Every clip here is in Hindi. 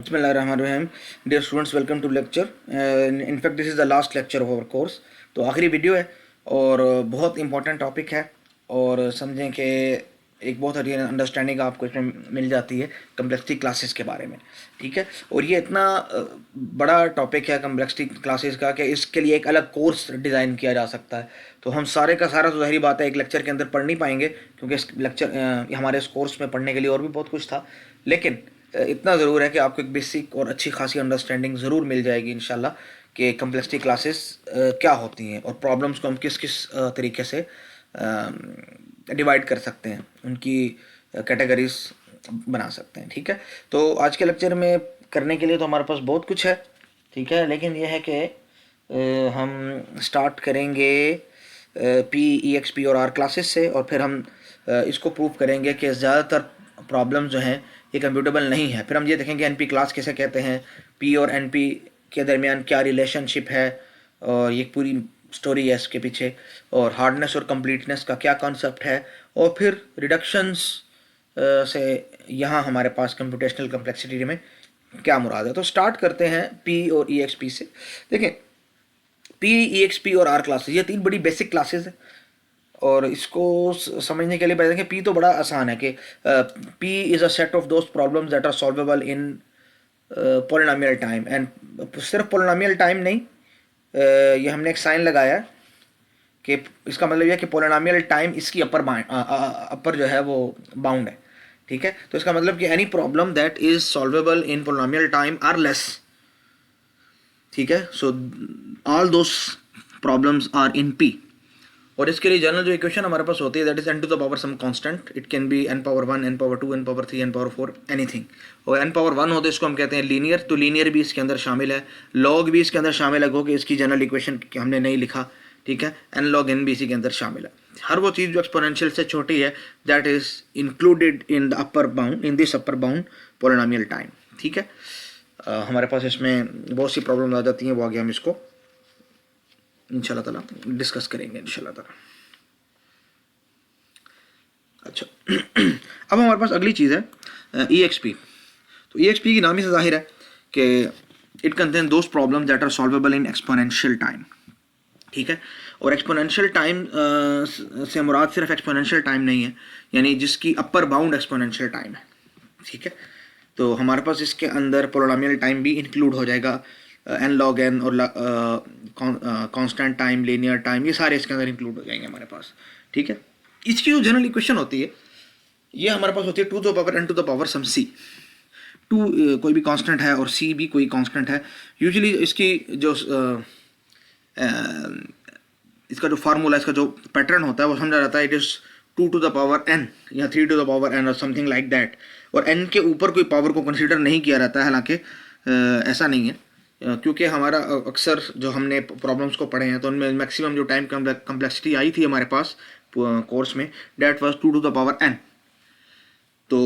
बिस्मिल्लाहिर्रहमानिर्रहीम. Dear students, welcome to lecture. In fact, this is the last lecture of our course. तो आखिरी वीडियो है और बहुत इंपॉर्टेंट टॉपिक है और समझें कि एक बहुत अच्छी अंडरस्टैंडिंग आपको इसमें मिल जाती है कम्प्लेक्सिटी क्लासेस के बारे में. ठीक है, और ये इतना बड़ा टॉपिक है कम्प्लेक्सिटी क्लासेस का कि इसके लिए एक अलग कोर्स डिज़ाइन किया जा सकता है. तो हम सारे का सारा तो ज़ाहिर बात है एक लेक्चर के अंदर पढ़ नहीं पाएंगे क्योंकि इस लेक्चर हमारे इस कोर्स में पढ़ने के लिए और भी बहुत कुछ था, लेकिन इतना ज़रूर है कि आपको एक बेसिक और अच्छी खासी अंडरस्टैंडिंग ज़रूर मिल जाएगी इंशाल्लाह कि कम्प्लेक्सिटी क्लासेस क्या होती हैं और प्रॉब्लम्स को हम किस किस तरीके से डिवाइड कर सकते हैं, उनकी कैटेगरीज बना सकते हैं. ठीक है, तो आज के लेक्चर में करने के लिए तो हमारे पास बहुत कुछ है. ठीक है, लेकिन यह है कि हम स्टार्ट करेंगे पी ई एक्स पी और आर क्लासेस से और फिर हम इसको प्रूव करेंगे कि ज़्यादातर प्रॉब्लम्स जो हैं ये कंप्यूटेबल नहीं है. फिर हम ये देखेंगे एन पी क्लास कैसे कहते हैं, पी और एन पी के दरमियान क्या रिलेशनशिप है और ये पूरी स्टोरी है इसके पीछे, और हार्डनेस और कंप्लीटनेस का क्या कॉन्सेप्ट है, और फिर रिडक्शंस से यहाँ हमारे पास कंप्यूटेशनल कम्प्लेक्सिटी में क्या मुराद है. तो स्टार्ट करते हैं पी और ई एक्स पी से. देखें, पी ई एक्स पी और आर क्लासेस ये तीन बड़ी बेसिक क्लासेस है और इसको समझने के लिए पहले देखें पी तो बड़ा आसान है कि P is a set of those problems that are solvable in polynomial time. And सिर्फ पोलिनोमियल टाइम नहीं, ये हमने एक साइन लगाया है कि इसका मतलब यह है कि पोलिनोमियल टाइम इसकी अपर जो है वो बाउंड है. ठीक है, तो इसका मतलब कि any problem that is solvable in polynomial time or less. ठीक है, so all those problems are in P. और इसके लिए जनरल जो इक्वेशन हमारे पास होती है that is n to the power some constant. It can be n power 1, n power 2, n power 3, n power 4, anything. और एन पावर 1 होते हैं इसको हम कहते हैं लीनियर, तो लीनियर भी इसके अंदर शामिल है, लॉग भी इसके अंदर शामिल है क्योंकि इसकी जनरल इक्वेशन हमने नहीं लिखा. ठीक है, एन लॉग एन भी इसी के अंदर शामिल है. हर वो चीज़ जो एक्सपोनेंशियल से छोटी है that is included in the upper bound, in this upper bound polynomial time. ठीक है, हमारे पास इसमें बहुत सी प्रॉब्लम आ जाती हैं, वो आगे हम इसको इंशाल्लाह ताला डिस्कस करेंगे इंशाल्लाह ताला. अच्छा अब हमारे पास अगली चीज़ है ई एक्स पी. तो ई एक्स पी की नाम ही से जाहिर है कि it contain those problem that are solvable in exponential time. ठीक है, और एक्सपोनेंशियल टाइम से मुराद सिर्फ एक्सपोनेंशियल टाइम नहीं है, यानी जिसकी अपर बाउंड एक्सपोनेंशियल टाइम है. ठीक है, तो हमारे पास इसके अंदर पोलिनोमियल टाइम भी इंक्लूड हो जाएगा, एन लॉग एन और कांस्टेंट टाइम, लीनियर टाइम, ये सारे इसके अंदर इंक्लूड हो जाएंगे हमारे पास. ठीक है, इसकी जो जनरल इक्वेशन होती है ये हमारे पास होती है two the power n to the power some C. टू कोई भी कांस्टेंट है और सी भी कोई कांस्टेंट है. यूजुअली इसकी जो इसका जो फार्मूला, इसका जो पैटर्न होता है वो समझा जाता है it is 2 to the power n या 3 टू द पावर n और समथिंग लाइक दैट. और n के ऊपर कोई पावर को कंसीडर नहीं किया जाता है, हालांकि ऐसा नहीं है क्योंकि हमारा अक्सर जो हमने प्रॉब्लम्स को पढ़े हैं तो उनमें मैक्सिमम जो टाइम कम्प्लेक्सिटी आई थी हमारे पास कोर्स में that was 2 to the power n. तो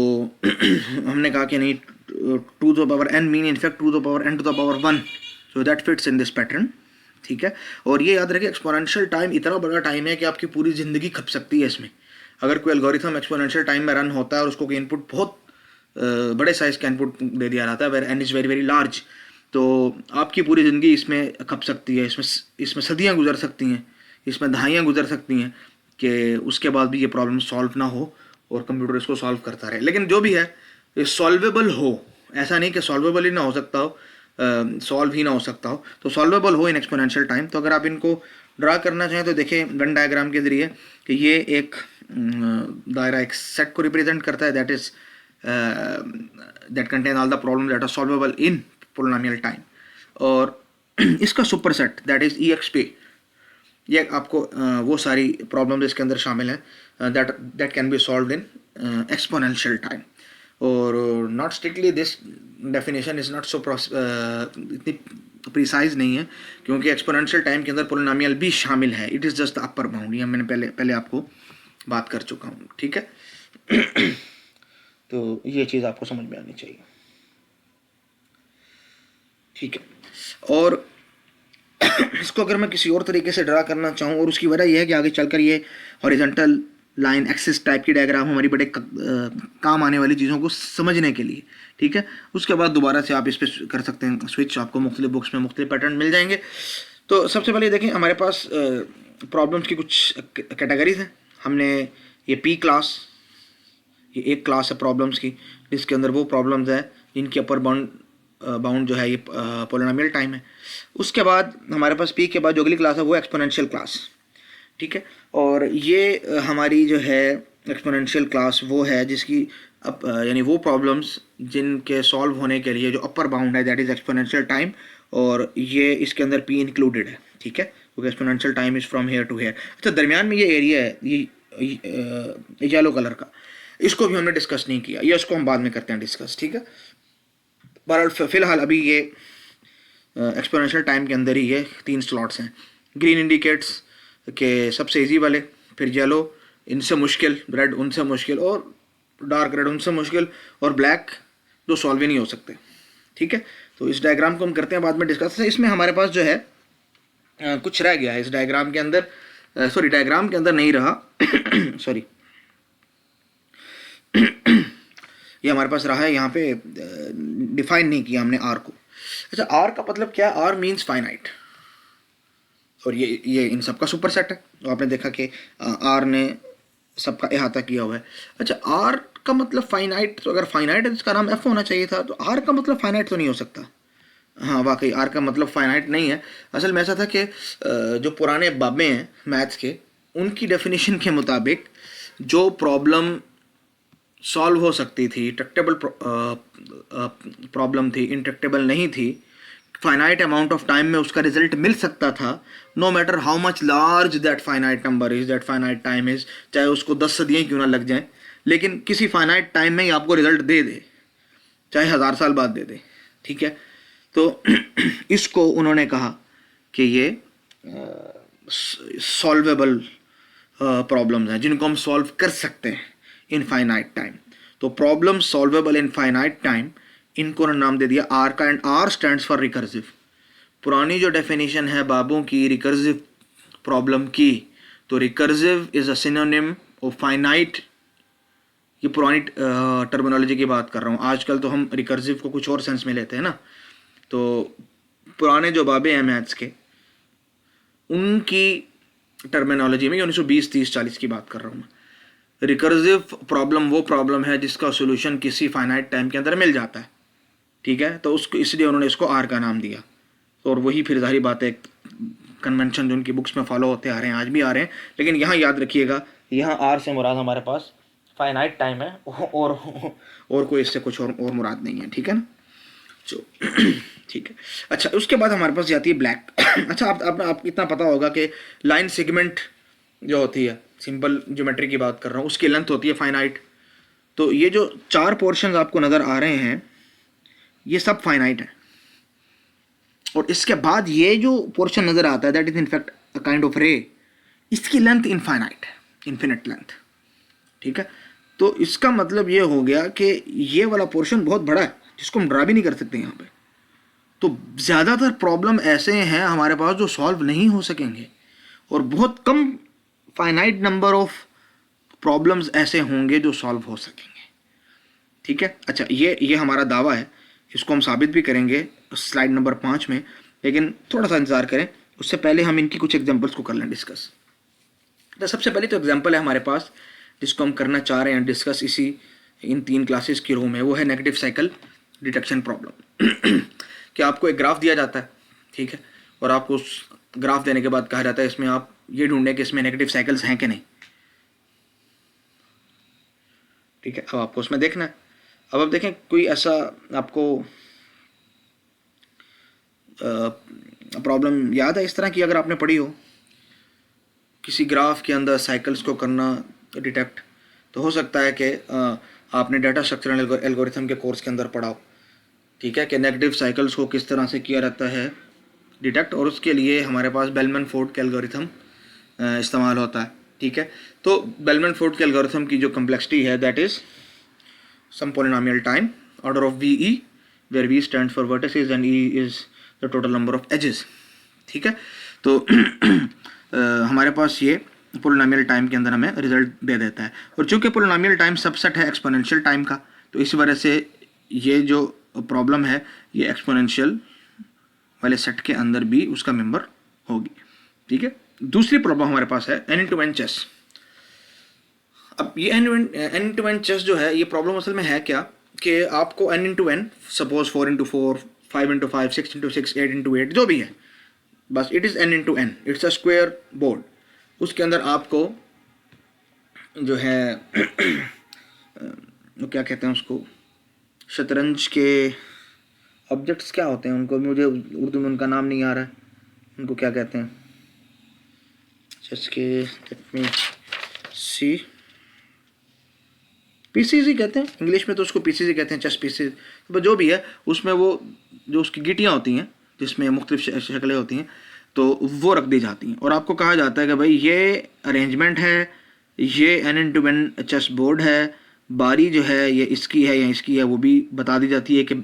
हमने कहा कि नहीं, 2 to the power n mean in fact 2 to the power n to the power 1, so that fits in this pattern. ठीक है, और ये याद रखिए एक्सपोनेंशियल टाइम इतना बड़ा टाइम है कि आपकी पूरी ज़िंदगी खप सकती है इसमें. अगर कोई एल्गोरिथम एक्सपोनेंशियल टाइम में रन होता है और उसको कोई इनपुट बहुत बड़े साइज़ का इनपुट दे दिया जाता है where n is very very large, तो आपकी पूरी ज़िंदगी इसमें खप सकती है, इसमें सदियाँ गुजर सकती हैं, इसमें दहाइयाँ गुजर सकती हैं कि उसके बाद भी ये प्रॉब्लम सॉल्व ना हो और कंप्यूटर इसको सॉल्व करता रहे. लेकिन जो भी है ये सॉल्वेबल हो, ऐसा नहीं कि सॉल्वेबल ही ना हो सकता हो, सॉल्व ही ना हो सकता हो, तो सॉल्वेबल हो इन एक्सपोनेंशियल टाइम. तो अगर आप इनको ड्रा करना चाहें तो देखें वेन डायग्राम के ज़रिए कि ये एक दायरा एक सेट को रिप्रेजेंट करता है that is that contain all the problem that are solvable in polynomial time. और इसका superset that is E X P, ये आपको वो सारी प्रॉब्लम इसके अंदर शामिल हैं that can be solved in exponential time. और not strictly this definition is not so इतनी प्रिसाइज नहीं है क्योंकि एक्सपोनेंशियल टाइम के अंदर पोलिनोमियल भी शामिल है. It is just the upper bound, ये मैंने पहले आपको बात कर चुका हूँ. ठीक है तो ये चीज़ आपको समझ में आनी चाहिए. ठीक है, और इसको अगर मैं किसी और तरीके से ड्रा करना चाहूँ, और उसकी वजह यह है कि आगे चलकर ये हॉरिजॉन्टल लाइन एक्सिस टाइप की डायग्राम हमारी बड़े काम आने वाली चीज़ों को समझने के लिए, ठीक है। उसके बाद दोबारा से आप इस पर कर सकते हैं स्विच, आपको मुख्तलिफ बुक्स में मुख्तलिफ पैटर्न मिल जाएंगे। तो सबसे पहले देखें, हमारे पास प्रॉब्लम्स की कुछ कैटेगरीज हैं। हमने ये पी क्लास, ये एक क्लास है प्रॉब्लम्स की, जिसके अंदर वो प्रॉब्लम्स है जिनकी अपर बाउंड जो है ये पोलिनोमियल टाइम है। उसके बाद हमारे पास पी के बाद जो अगली क्लास है वो एक्सपोनेंशियल क्लास, ठीक है। और ये हमारी जो है एक्सपोनेंशियल क्लास वो है जिसकी यानी वो प्रॉब्लम्स जिनके सॉल्व होने के लिए जो अपर बाउंड है दैट इज़ एक्सपोनेंशियल टाइम, और ये इसके अंदर पी इंक्लूडेड है, ठीक है, क्योंकि exponential time is from here to here. अच्छा, दरमियान में ये एरिया है ये येलो कलर का, इसको भी हमने डिस्कस नहीं किया, ये इसको हम बाद में करते हैं डिस्कस, ठीक है। बहरहाल फ़िलहाल अभी ये एक्सपोनेंशियल टाइम के अंदर ही ये 3 स्लॉट्स हैं। ग्रीन इंडिकेट्स के सबसे इजी वाले, फिर येलो इनसे मुश्किल, रेड उनसे मुश्किल, और डार्क रेड उनसे मुश्किल, और ब्लैक जो सॉल्व ही नहीं हो सकते, ठीक है। तो इस डायग्राम को हम करते हैं बाद में डिस्कस। इसमें हमारे पास जो है कुछ रह गया है इस डायग्राम के अंदर, सॉरी डायग्राम के अंदर नहीं रहा सॉरी ये हमारे पास रहा है, यहाँ पे डिफाइन नहीं किया हमने आर को। अच्छा, आर का मतलब क्या है? आर मीन्स फाइनाइट, और ये इन सबका सुपर सेट है। तो आपने देखा कि आर ने सबका अहाता किया हुआ है। अच्छा, आर का मतलब फाइनाइट, तो अगर फाइनाइट है तो इसका नाम एफ होना चाहिए था, तो आर का मतलब फाइनाइट तो नहीं हो सकता। हाँ, वाकई आर का मतलब फाइनाइट नहीं है। असल में ऐसा था कि जो पुराने बाबे हैं मैथ्स के, उनकी डेफिनेशन के मुताबिक जो प्रॉब्लम सॉल्व हो सकती थी, ट्रैक्टेबल प्रॉब्लम थी, इंट्रैक्टेबल नहीं थी, फाइनाइट अमाउंट ऑफ टाइम में उसका रिजल्ट मिल सकता था, no matter how much large that finite number is, that finite time is, चाहे उसको 10 सदियाँ क्यों ना लग जाएं, लेकिन किसी फाइनाइट टाइम में ही आपको रिजल्ट दे दे, चाहे 1000 साल बाद दे दे, ठीक है। तो इसको उन्होंने कहा कि ये सॉल्वेबल प्रॉब्लम्स हैं जिनको हम सॉल्व कर सकते हैं इन फाइनाइट टाइम। तो problem solvable in finite time, इनको नाम दे दिया आर का, and R stands for recursive. पुरानी जो डेफिनेशन है बाबों की रिकर्सिव प्रॉब्लम की, तो recursive is a synonym of finite. ये पुरानी टर्मिनोलॉजी की बात कर रहा हूँ, आजकल तो हम रिकर्सिव को कुछ और सेंस में लेते हैं ना। तो पुराने जो बाबे हैं मैथ्स के, उनकी टर्मिनोलॉजी में 1920, 30, 40 की बात कर रहा हूँ मैं। रिकर्सिव प्रॉब्लम वो प्रॉब्लम है जिसका सोल्यूशन किसी फाइनाइट टाइम के अंदर मिल जाता है, ठीक है। तो उसको इसलिए उन्होंने इसको आर का नाम दिया, और वही फिर जाहिर बात है कन्वेंशन जो उनकी बुक्स में फॉलो होते आ रहे हैं, आज भी आ रहे हैं। लेकिन यहाँ याद रखिएगा, यहाँ आर से मुराद हमारे पास फाइनाइट टाइम है, और कोई इससे कुछ और मुराद नहीं है, ठीक है ना। तो ठीक है। अच्छा, उसके बाद हमारे पास जाती है ब्लैक। अच्छा, आप इतना पता होगा कि लाइन सेगमेंट जो होती है, सिंपल ज्योमेट्री की बात कर रहा हूँ, उसकी लेंथ होती है फाइनाइट। तो ये जो 4 पोर्शंस आपको नज़र आ रहे हैं, ये सब फाइनाइट है, और इसके बाद ये जो पोर्शन नज़र आता है that is in fact a kind of रे, इसकी लेंथ इनफाइनाइट है, इन्फिनिट लेंथ, ठीक है। तो इसका मतलब ये हो गया कि ये वाला पोर्शन बहुत बड़ा है जिसको हम ड्रा भी नहीं कर सकते यहाँ पे। तो ज़्यादातर प्रॉब्लम ऐसे हैं हमारे पास जो सॉल्व नहीं हो सकेंगे, और बहुत कम फाइनाइट नंबर ऑफ प्रॉब्लम्स ऐसे होंगे जो सॉल्व हो सकेंगे, ठीक है। अच्छा, ये हमारा दावा है, इसको हम साबित भी करेंगे स्लाइड नंबर 5 में, लेकिन थोड़ा सा इंतजार करें, उससे पहले हम इनकी कुछ एग्जांपल्स को कर लें डिस्कस। तो सबसे पहले तो एग्जांपल है हमारे पास जिसको हम करना चाह रहे हैं डिस्कस इसी इन 3 क्लासेस की रो में, वो है नेगेटिव साइकिल डिटेक्शन प्रॉब्लम। कि आपको एक ग्राफ दिया जाता है, ठीक है, और आपको उस ग्राफ देने के बाद कहा जाता है इसमें आप ये ढूंढें कि इसमें नेगेटिव साइकिल्स हैं कि नहीं, ठीक है। अब आपको उसमें देखना है। अब आप देखें, कोई ऐसा आपको प्रॉब्लम याद है इस तरह की, अगर आपने पढ़ी हो किसी ग्राफ के अंदर साइकिल्स को करना डिटेक्ट, तो हो सकता है कि आपने डाटा स्ट्रक्चरल एल्गोरिथम के कोर्स के अंदर पढ़ा हो, ठीक है, कि नेगेटिव साइकिल्स को किस तरह से किया जाता है डिटेक्ट, और उसके लिए हमारे पास बेलमैन फोर्ड के एल्गोरिथम इस्तेमाल होता है, ठीक है। तो बेलमैन फोर्ड के एल्गोरिथम की जो कम्प्लेक्सिटी है that is some polynomial time order of V E, where V stand for vertices and E is the total number of edges, ठीक है। तो हमारे पास ये पोलिनोमियल टाइम के अंदर हमें रिजल्ट दे देता है। और चूंकि पोलिनोमियल टाइम सबसेट है एक्सपोनेंशियल टाइम का, तो इस वजह से ये जो प्रॉब्लम है ये एक्सपोनेंशियल वाले सेट के अंदर भी उसका मेंबर होगी। ठीक है, दूसरी प्रॉब्लम हमारे पास है n into n चेस। अब ये n into n चेस जो है, ये प्रॉब्लम असल में है क्या कि आपको n into n, suppose 4 into 4, 5 into 5, 6 into 6, 8 into 8 जो भी है, बस it is n into n, it's a square board. उसके अंदर आपको जो है वो क्या कहते हैं उसको, शतरंज के ऑब्जेक्ट्स क्या होते हैं उनको, मुझे उर्दू में उनका नाम नहीं आ रहा है, उनको क्या कहते हैं, चेस के, लेट मी सी, पीसीज ही कहते हैं इंग्लिश में, तो उसको पीसीज ही कहते हैं, चेस पीसीज। तो जो भी है उसमें वो जो उसकी गिटियाँ होती हैं जिसमें मुख्तलिफ शक्लें होती हैं, तो वो रख दी जाती हैं और आपको कहा जाता है कि भाई ये अरेंजमेंट है, ये n into n chessboard है, बारी जो है ये इसकी है या इसकी है वो भी बता दी जाती है कि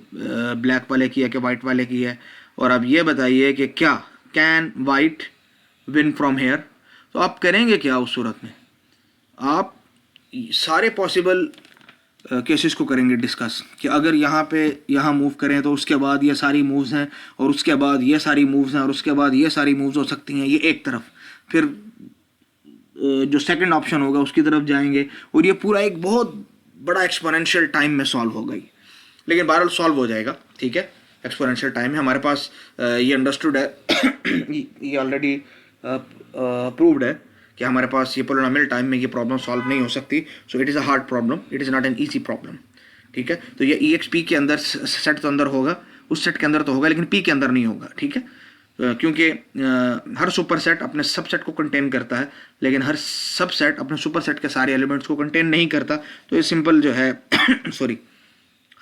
ब्लैक वाले की है कि वाइट वाले की है। और अब ये बताइए कि क्या can white win from here, तो आप करेंगे क्या उस सूरत में, आप सारे पॉसिबल केसेस को करेंगे डिस्कस कि अगर यहाँ पे यहाँ मूव करें तो उसके बाद ये सारी मूव्स हैं और उसके बाद ये सारी मूव्स हैं और उसके बाद ये सारी मूव्स हो सकती हैं, ये एक तरफ, फिर जो सेकंड ऑप्शन होगा उसकी तरफ जाएंगे और ये पूरा एक बहुत बड़ा एक्सपोनेंशियल टाइम में सॉल्व होगा ये, लेकिन बहरहाल सॉल्व हो जाएगा। ठीक है, एक्सपोनेंशियल टाइम है हमारे पास, ये अंडरस्टूड है ये ऑलरेडी प्रूव्ड है कि हमारे पास ये पोलिनोमियल टाइम में ये प्रॉब्लम सॉल्व नहीं हो सकती। सो it is a hard problem, it is not an easy problem. ठीक है, तो ये EXP के अंदर सेट तो अंदर होगा, उस सेट के अंदर तो होगा, लेकिन P के अंदर नहीं होगा। ठीक है, क्योंकि हर सुपर सेट अपने सब सेट को कंटेन करता है, लेकिन हर सब सेट अपने सुपर सेट के सारे एलिमेंट्स को कंटेन नहीं करता। तो ये सिंपल जो है सॉरी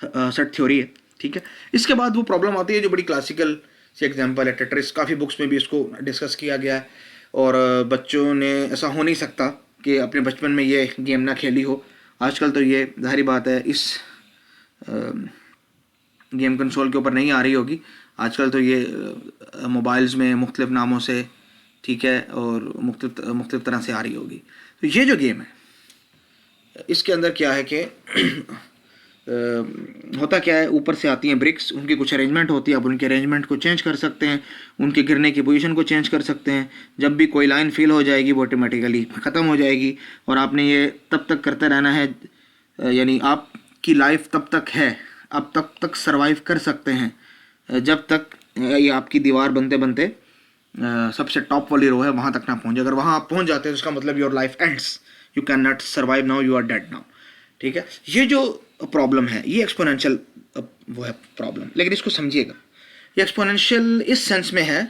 सेट थ्योरी है। ठीक है, इसके बाद वो प्रॉब्लम आती है जो बड़ी क्लासिकल से एग्जाम्पल है, टेट्रिस, काफ़ी बुक्स में भी इसको डिस्कस किया गया है और बच्चों ने, ऐसा हो नहीं सकता कि अपने बचपन में ये गेम ना खेली हो। आजकल तो ये जाहिर बात है इस गेम कंसोल के ऊपर नहीं आ रही होगी, आजकल तो ये मोबाइल्स में मुख्तलिफ नामों से, ठीक है, और मुख्तलिफ तरह से आ रही होगी। तो ये जो गेम है इसके अंदर क्या है कि होता क्या है, ऊपर से आती हैं ब्रिक्स, उनकी कुछ अरेंजमेंट होती है, अब उनके अरेंजमेंट को चेंज कर सकते हैं, उनके गिरने की पोजीशन को चेंज कर सकते हैं। जब भी कोई लाइन फिल हो जाएगी वो ऑटोमेटिकली ख़त्म हो जाएगी और आपने ये तब तक करते रहना है, यानी आपकी लाइफ तब तक है, आप तब तक सर्वाइव कर सकते हैं जब तक ये आपकी दीवार बनते बनते सबसे टॉप वाली रो है वहाँ तक ना पहुँचे। अगर वहाँ आप पहुँच जाते हैं तो इसका मतलब your life ends, you can not survive now, you are dead now. ठीक है, ये जो प्रॉब्लम है ये एक्सपोनेंशियल वो है प्रॉब्लम, लेकिन इसको समझिएगा, ये एक्सपोनेंशियल इस सेंस में है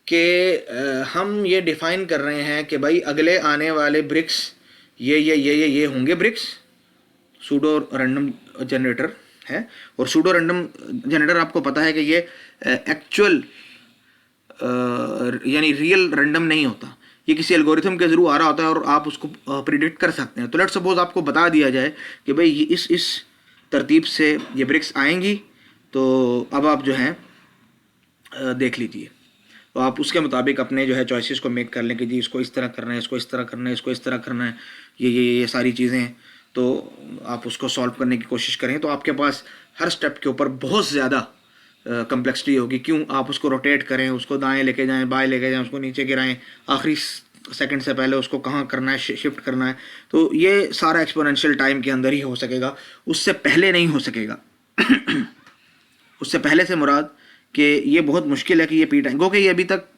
कि हम ये डिफाइन कर रहे हैं कि भाई अगले आने वाले ब्रिक्स ये होंगे ब्रिक्स, सूडो रैंडम जनरेटर है। और सूडो रैंडम जनरेटर आपको पता है कि ये एक्चुअल यानी रियल रैंडम नहीं होता, ये किसी एल्गोरिथम के थ्रू आ रहा होता है और आप उसको प्रिडिक्ट कर सकते हैं। तो लेट्स सपोज आपको बता दिया जाए कि भाई ये इस तरतीब से ये ब्रिक्स आएंगी, तो अब आप जो हैं देख लीजिए, तो आप उसके मुताबिक अपने जो है चॉइसेस को मेक कर लें कि जी इसको इस तरह करना है, इसको इस तरह करना है, इसको इस तरह करना है, ये सारी चीज़ें, तो आप उसको सॉल्व करने की कोशिश करें। तो आपके पास हर स्टेप के ऊपर बहुत ज़्यादा कम्प्लेक्सिटी होगी। क्यों, आप उसको रोटेट करें, उसको दाएं लेके जाएं, बाएं लेके जाएं, उसको नीचे गिराएं, आखिरी सेकंड से पहले उसको कहाँ करना है, शिफ्ट करना है, तो ये सारा एक्सपोनेंशियल टाइम के अंदर ही हो सकेगा, उससे पहले नहीं हो सकेगा। उससे पहले से मुराद कि ये बहुत मुश्किल है कि ये पी टाइम, क्योंकि ये अभी तक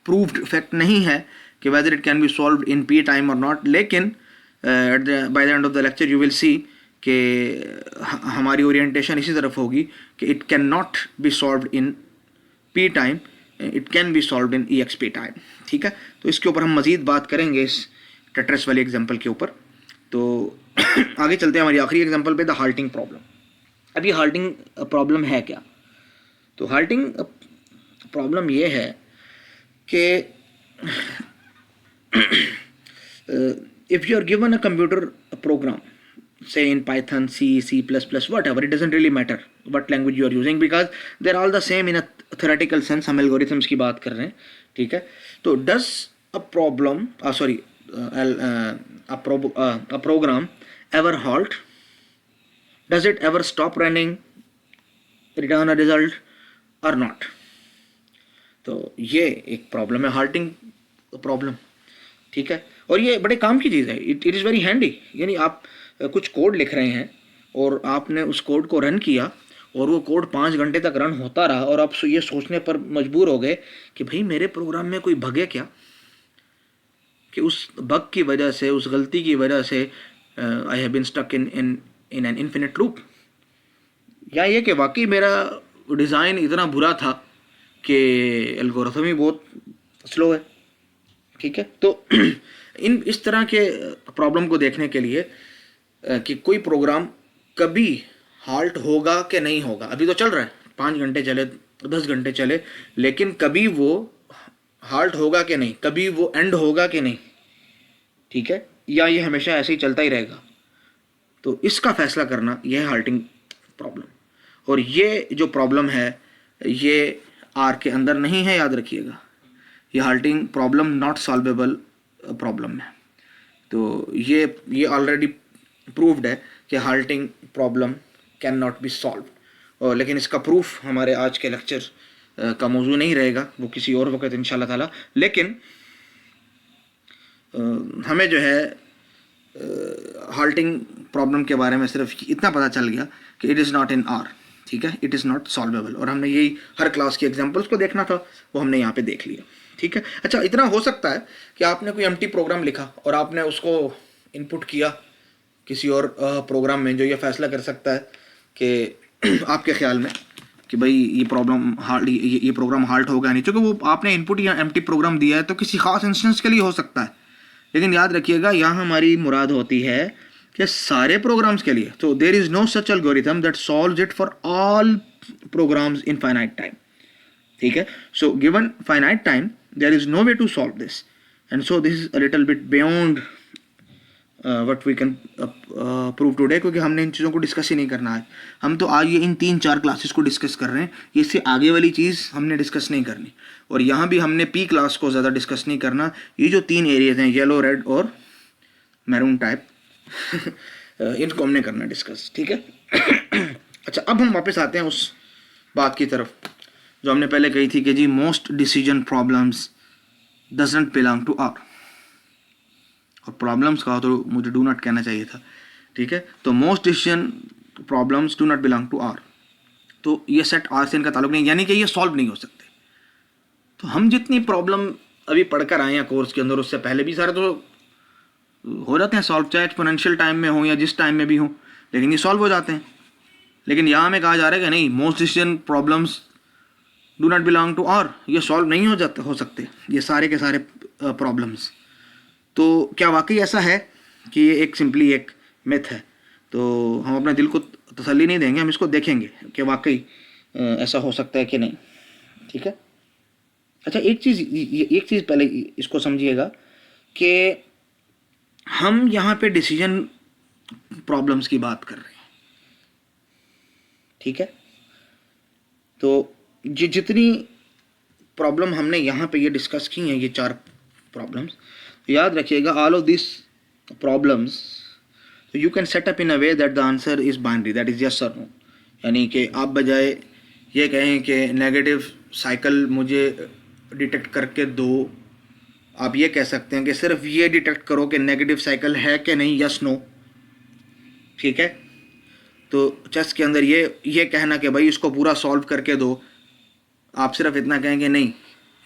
प्रूव्ड फैक्ट नहीं है कि whether it can be solved in P time और नॉट, लेकिन by the end of the lecture you will see कि हमारी ओरिएंटेशन इसी तरफ होगी कि it can not B solved in P time, it can be solved in EXP time. ठीक है, तो इसके ऊपर हम मज़ीद बात करेंगे इस टेट्रिस वाली एग्जांपल के ऊपर। तो आगे चलते हैं हमारी आखिरी एग्जांपल पे, द हाल्टिंग प्रॉब्लम। अब ये हाल्टिंग प्रॉब्लम है क्या, तो हाल्टिंग प्रॉब्लम ये है कि if you are given a computer program, say in Python, C, C++, whatever, it doesn't really matter what language you are using because they're all the same in a theoretical sense, हम algorithms की बात कर रहे हैं। ठीक है, तो does a problem a program ever halt? Does it ever stop running, return a result or not? तो ये एक प्रॉब्लम है, हाल्टिंग प्रॉब्लम, ठीक है। और ये बड़े काम की चीज़ है, इट इज़ वेरी हैंडी। यानी आप कुछ कोड लिख रहे हैं और आपने उस कोड को रन किया और वो कोड 5 घंटे तक रन होता रहा और आप ये सोचने पर मजबूर हो गए कि भाई मेरे प्रोग्राम में कोई बग है क्या, कि उस बग की वजह से, उस गलती की वजह से I have been stuck in an infinite loop, या ये कि वाकई मेरा डिज़ाइन इतना बुरा था कि एल्गोरिथम ही बहुत स्लो है, ठीक है। तो इस तरह के प्रॉब्लम को देखने के लिए कि कोई प्रोग्राम कभी हाल्ट होगा कि नहीं होगा, अभी तो चल रहा है 5 घंटे चले 10 घंटे चले, लेकिन कभी वो हाल्ट होगा कि नहीं, कभी वो एंड होगा कि नहीं, ठीक है, या ये हमेशा ऐसे ही चलता ही रहेगा। तो इसका फैसला करना यह है हाल्टिंग प्रॉब्लम। और ये जो प्रॉब्लम है ये आर के अंदर नहीं है, याद रखिएगा। ये halting problem not solvable problem है। तो ये ऑलरेडी प्रूव्ड है कि halting problem can not be solve. और लेकिन इसका प्रूफ हमारे आज के लेक्चर का मौजू नहीं रहेगा, वो किसी और वक्त इंशाल्लाह ताला। लेकिन हमें जो है हाल्टिंग प्रॉब्लम के बारे में सिर्फ इतना पता चल गया कि it is not in are, ठीक है, इट इज़ नॉट सॉल्वेबल। और हमने यही हर क्लास के एग्जांपल्स को देखना था, वो हमने यहाँ पे देख लिया, ठीक है। अच्छा, इतना हो सकता है कि आपने कोई एम्प्टी प्रोग्राम लिखा और आपने उसको इनपुट किया किसी और प्रोग्राम में, जो ये फैसला कर सकता है कि आपके ख्याल में कि भाई ये प्रोग्राम हाल्ट होगा नहीं, क्योंकि वो आपने इनपुट या एम्प्टी प्रोग्राम दिया है तो किसी खास इंस्टेंस के लिए हो सकता है। लेकिन याद रखिएगा यहाँ हमारी मुराद होती है कि सारे प्रोग्राम्स के लिए। तो there is no such algorithm that solves it for all programs in finite time, ठीक है। So given finite time there is no way to solve this, and so this is a little bit beyond what we can prove today, क्योंकि हमने इन चीज़ों को डिस्कस ही नहीं करना है। हम तो आज ये इन 3-4 क्लासेस को डिस्कस कर रहे हैं, इससे आगे वाली चीज़ हमने डिस्कस नहीं करनी। और यहाँ भी हमने पी क्लास को ज़्यादा डिस्कस नहीं करना। ये जो 3 एरियाज हैं, येलो, रेड और मैरून टाइप इनको हमने करना डिस्कस, ठीक है। अच्छा, अब हम वापस आते हैं उस बात की तरफ जो हमने पहले कही थी कि जी most decision problems doesn't belong to R. और प्रॉब्लम्स कहा तो मुझे डू नॉट कहना चाहिए था, ठीक है। तो most decision problems do not belong to R, तो ये सेट आर से इनका ताल्लुक नहीं, यानी कि ये सॉल्व नहीं हो सकते। तो हम जितनी प्रॉब्लम अभी पढ़कर आए हैं कोर्स के अंदर, उससे पहले भी सारे तो हो जाते हैं सॉल्व, चाहे एक्सपोनेंशियल टाइम में हो या जिस टाइम में भी हो, लेकिन ये सॉल्व हो जाते हैं। लेकिन यहाँ हमें कहा जा रहा है कि नहीं, most decision problems do not belong to R, ये सॉल्व नहीं हो सकते ये सारे के सारे प्रॉब्लम्स। तो क्या वाकई ऐसा है कि ये एक सिंपली एक मिथ है? तो हम अपने दिल को तसल्ली नहीं देंगे, हम इसको देखेंगे कि वाकई ऐसा हो सकता है कि नहीं, ठीक है। अच्छा, एक चीज़ पहले इसको समझिएगा कि हम यहाँ पे डिसीजन प्रॉब्लम्स की बात कर रहे हैं, ठीक है। तो जितनी प्रॉब्लम हमने यहाँ पे ये डिस्कस की हैं, ये 4 प्रॉब्लम्स, याद रखिएगा all of this problems you can set up in a way that the answer is binary, that is yes or no. यानी कि आप बजाय ये कहें कि नेगेटिव साइकिल मुझे डिटेक्ट करके दो, आप ये कह सकते हैं कि सिर्फ ये डिटेक्ट करो कि नेगेटिव साइकिल है कि नहीं, यस नो, ठीक है। तो चेस के अंदर ये कहना कि भाई इसको पूरा सॉल्व करके दो, आप सिर्फ इतना कहेंगे नहीं,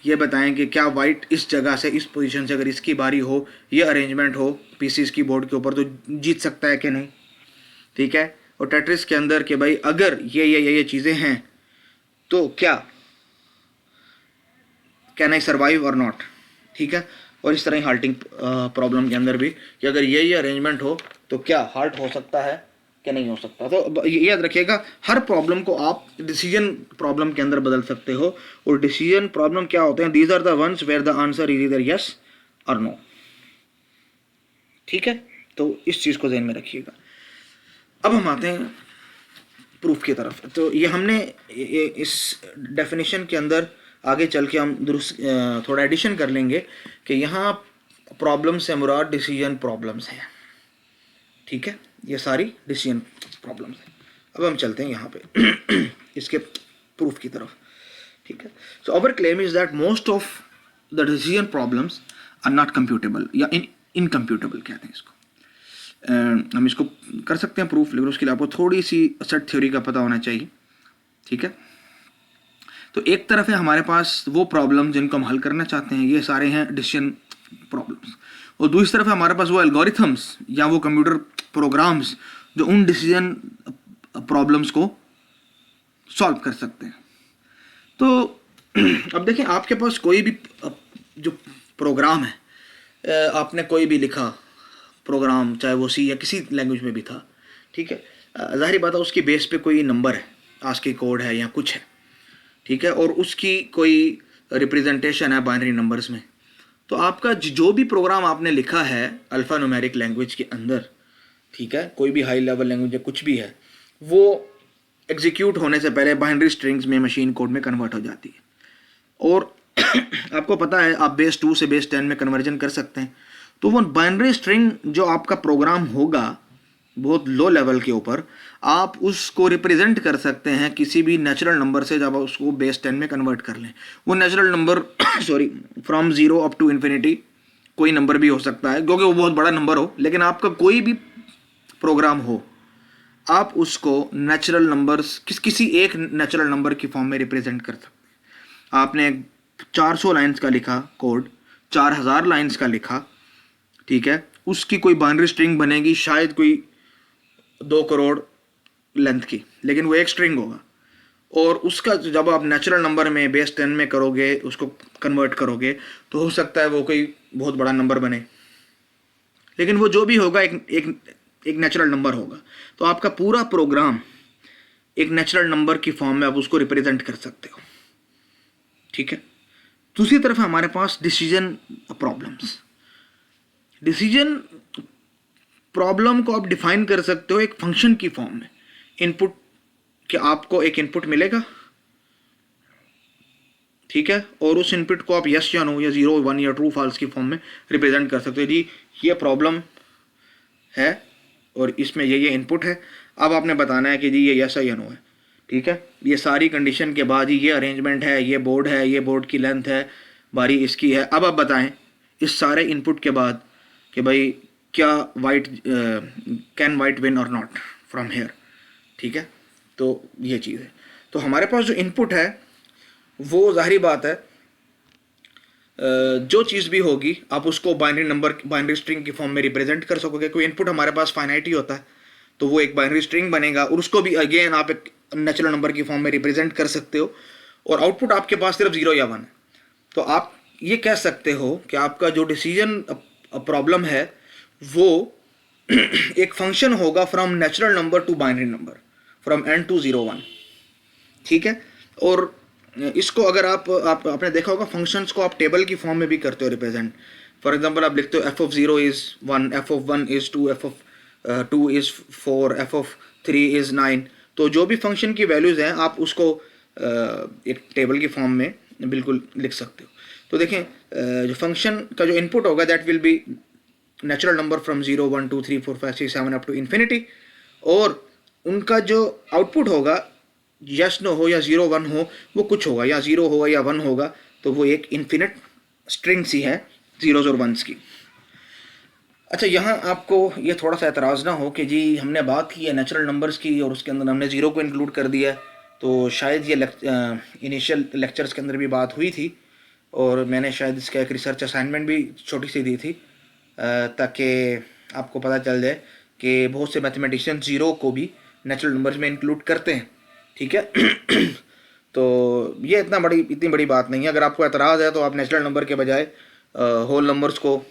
ये बताएं कि क्या वाइट इस जगह से, इस पोजीशन से अगर इसकी बारी हो, ये अरेंजमेंट हो पीसीस की बोर्ड के ऊपर, तो जीत सकता है कि नहीं, ठीक है। और टेट्रिस के अंदर कि भाई अगर ये चीज़ें हैं तो क्या can I survive or not, ठीक है। और इस तरह ही हाल्टिंग प्रॉब्लम के अंदर भी कि अगर ये अरेंजमेंट हो तो क्या हाल्ट हो सकता है कि नहीं हो सकता। तो ये याद रखिएगा, हर प्रॉब्लम को आप डिसीजन प्रॉब्लम के अंदर बदल सकते हो। और डिसीजन प्रॉब्लम क्या होते हैं? These are the ones where the answer is either yes or no, ठीक है। तो इस चीज़ को ध्यान में रखिएगा। अब हम आते हैं प्रूफ की तरफ। तो ये हमने इस डेफिनेशन के अंदर आगे चल के हम दुरुस्त थोड़ा एडिशन कर लेंगे कि यहाँ प्रॉब्लम से मुराद डिसीजन प्रॉब्लम्स हैं, ठीक है, ये सारी डिसीजन प्रॉब्लम्स हैं। अब हम चलते हैं यहाँ पे इसके प्रूफ की तरफ, ठीक है। So our claim is that most of the decision problems are not computable या इनकम्प्यूटेबल कहते हैं इसको। हम इसको कर सकते हैं प्रूफ, लेकिन उसके लिए आपको थोड़ी सी सेट थ्योरी का पता होना चाहिए, ठीक है। तो एक तरफ है हमारे पास वो प्रॉब्लम जिनको हम हल करना चाहते हैं, ये सारे हैं डिसीजन प्रॉब्लम्स, और दूसरी तरफ है हमारे पास वो एल्गोरिथम्स या वो कंप्यूटर प्रोग्राम्स जो उन डिसीजन प्रॉब्लम्स को सॉल्व कर सकते हैं। तो अब देखें, आपके पास कोई भी जो प्रोग्राम है, आपने कोई भी लिखा प्रोग्राम, चाहे वो सी या किसी लैंग्वेज में भी था, ठीक है, ज़ाहिर बात है उसकी बेस पे कोई नंबर है, आस्की कोड है या कुछ है, ठीक है, और उसकी कोई रिप्रेजेंटेशन है बाइनरी नंबर्स में। तो आपका जो भी प्रोग्राम आपने लिखा है अल्फ़ा न्यूमेरिक लैंग्वेज के अंदर, ठीक है, कोई भी हाई लेवल लैंग्वेज या कुछ भी है, वो एग्जीक्यूट होने से पहले बाइनरी स्ट्रिंग्स में मशीन कोड में कन्वर्ट हो जाती है। और आपको पता है आप बेस 2 से बेस 10 में कन्वर्जन कर सकते हैं। तो वो बाइनरी स्ट्रिंग जो आपका प्रोग्राम होगा बहुत लो लेवल के ऊपर, आप उसको रिप्रेजेंट कर सकते हैं किसी भी नेचुरल नंबर से जब आप उसको बेस 10 में कन्वर्ट कर लें। वो natural number sorry from 0 up to infinity कोई नंबर भी हो सकता है, क्योंकि वो बहुत बड़ा नंबर हो, लेकिन आपका कोई भी प्रोग्राम हो, आप उसको नेचुरल नंबर्स किसी एक नेचुरल नंबर की फॉर्म में रिप्रेजेंट कर सकते हैं। आपने 400 लाइन्स का लिखा कोड, 4000 लाइन्स का लिखा, ठीक है, उसकी कोई बाइनरी स्ट्रिंग बनेगी शायद कोई 2 करोड़ लेंथ की, लेकिन वो एक स्ट्रिंग होगा। और उसका जब आप नेचुरल नंबर में बेस 10 में करोगे, उसको कन्वर्ट करोगे, तो हो सकता है वो कोई बहुत बड़ा नंबर बने, लेकिन वो जो भी होगा एक नेचुरल नंबर होगा। तो आपका पूरा प्रोग्राम एक नेचुरल नंबर की फॉर्म में आप उसको रिप्रेजेंट कर सकते हो, ठीक है। दूसरी तरफ हमारे पास डिसीजन प्रॉब्लम्स। डिसीजन प्रॉब्लम को आप डिफाइन कर सकते हो एक फंक्शन की फॉर्म में। इनपुट कि आपको एक इनपुट मिलेगा, ठीक है, और उस इनपुट को आप यस या नो या 0 1 या ट्रू फॉल्स की फॉर्म में रिप्रेजेंट कर सकते हो। जी ये प्रॉब्लम है और इसमें ये इनपुट है, अब आपने बताना है कि जी ये यस है या नो है, ठीक है। ये सारी कंडीशन के बाद ही ये अरेंजमेंट है, ये बोर्ड की लेंथ है, बारी इसकी है। अब आप बताएं इस सारे इनपुट के बाद कि भाई क्या कैन वाइट विन और नॉट फ्रॉम हेयर, ठीक है। तो ये चीज़ है। तो हमारे पास जो इनपुट है वो जाहिर बात है जो चीज़ भी होगी आप उसको बाइनरी स्ट्रिंग की फॉर्म में रिप्रेजेंट कर सकोगे। कोई इनपुट हमारे पास फाइनाइट ही होता है तो वो एक बाइनरी स्ट्रिंग बनेगा और उसको भी अगेन आप एक नेचुरल नंबर की फॉर्म में रिप्रेजेंट कर सकते हो, और आउटपुट आपके पास सिर्फ 0 या 1 है। तो आप ये कह सकते हो कि आपका जो डिसीजन प्रॉब्लम है वो एक फंक्शन होगा from natural number to binary number, from n to 0 1, ठीक है। और इसको अगर आपने देखा होगा फंक्शंस को आप टेबल की फॉर्म में भी करते हो रिप्रेजेंट। फॉर एग्जांपल आप लिखते हो f(0) is 1, f(1) is 2, f(2) is 4, f(3) is 9। तो जो भी फंक्शन की वैल्यूज़ हैं आप उसको एक टेबल की फॉर्म में बिल्कुल लिख सकते हो। तो देखें जो फंक्शन का जो इनपुट होगा that will be natural number from 0 1 2 3 4 5 6 7 up to infinity, और उनका जो आउटपुट होगा यस नो हो या 0 1 हो, वो कुछ होगा, या 0 होगा या 1 होगा, तो वो एक इन्फिनिट स्ट्रिंग सी है जीरोज और वंस की। अच्छा, यहाँ आपको ये थोड़ा सा एतराज़ ना हो कि जी हमने बात की है नेचुरल नंबर्स की और उसके अंदर हमने 0 को इंक्लूड कर दिया है, तो शायद ये इनिशियल लेक्चर्स के अंदर भी बात हुई थी और मैंने शायद इसका एक रिसर्च असाइनमेंट भी छोटी सी दी थी ताकि आपको पता चल जाए कि बहुत से मैथमेटिशियन 0 को भी नेचुरल नंबर्स में इंक्लूड करते हैं, ठीक है। तो ये इतनी बड़ी बात नहीं है। अगर आपको एतराज़ है तो आप नेचुरल नंबर के बजाय होल नंबर्स को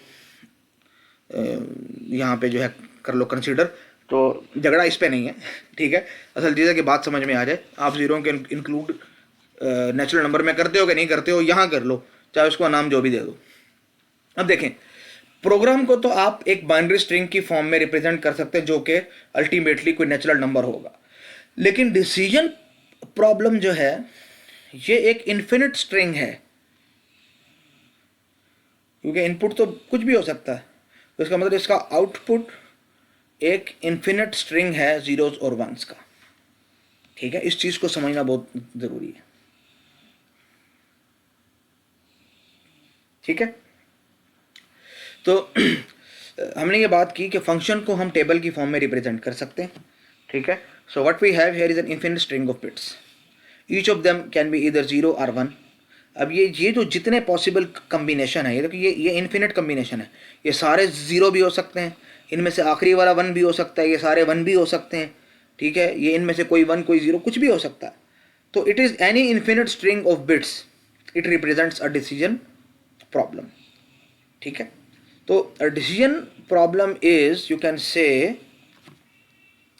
यहाँ पे जो है कर लो कंसीडर, तो झगड़ा इस पे नहीं है, ठीक है। असल चीज़ है कि बात समझ में आ जाए। आप 0 के इंक्लूड नेचुरल नंबर में करते हो कि नहीं करते हो, यहाँ कर लो, चाहे उसको नाम जो भी दे दो। अब देखें, प्रोग्राम को तो आप एक बाइनरी स्ट्रिंग की फॉर्म में रिप्रेजेंट कर सकते हैं जो कि अल्टीमेटली कोई नेचुरल नंबर होगा, लेकिन डिसीजन प्रॉब्लम जो है ये एक इन्फिनिट स्ट्रिंग है। क्योंकि इनपुट तो कुछ भी हो सकता है, तो इसका मतलब इसका आउटपुट एक इन्फिनिट स्ट्रिंग है जीरोस और वंस का। ठीक है, इस चीज़ को समझना बहुत ज़रूरी है। ठीक है, तो हमने ये बात की कि फंक्शन को हम टेबल की फॉर्म में रिप्रेजेंट कर सकते हैं। ठीक है, so what we have here is an infinite string of bits, each of them can be either 0 or 1। अब ये जो जितने पॉसिबल कम्बिनेशन है, ये देखिए ये इन्फिनिट कम्बिनेशन है, ये सारे 0 भी हो सकते हैं, इनमें से आखिरी वाला 1 भी हो सकता है, ये सारे 1 भी हो सकते हैं। ठीक है, ये इनमें से कोई 1 कोई 0 कुछ भी हो सकता है। तो it is any infinite string of bits, it represents a decision problem. ठीक है, तो a decision problem is, you can say,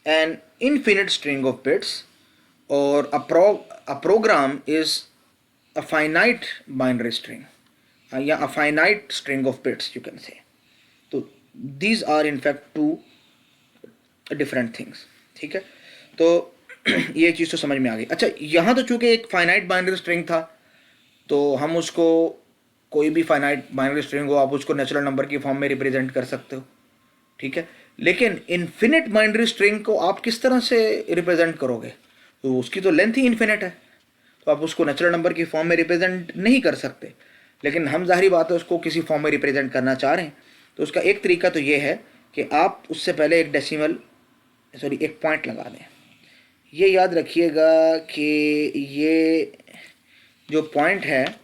an infinite string of bits, or a program is a finite binary string, या a finite string of bits you can say. तो these are in fact two different things. ठीक है, तो ये चीज़ तो समझ में आ गई। अच्छा, यहाँ तो चूंकि एक फाइनाइट बाइनरी स्ट्रिंग था, तो हम उसको कोई भी फाइनाइट बाइनरी स्ट्रिंग हो आप उसको नेचुरल नंबर की फॉर्म में रिप्रेजेंट कर सकते हो। ठीक है, लेकिन इन्फिनिट बाइनरी स्ट्रिंग को आप किस तरह से रिप्रेजेंट करोगे? तो उसकी तो लेंथ ही इन्फिनिट है, तो आप उसको नेचुरल नंबर की फॉर्म में रिप्रेजेंट नहीं कर सकते। लेकिन हम जाहिर बात है उसको किसी फॉर्म में रिप्रेजेंट करना चाह रहे हैं, तो उसका एक तरीका तो ये है कि आप उससे पहले एक पॉइंट लगा दें। ये याद रखिएगा कि ये जो पॉइंट है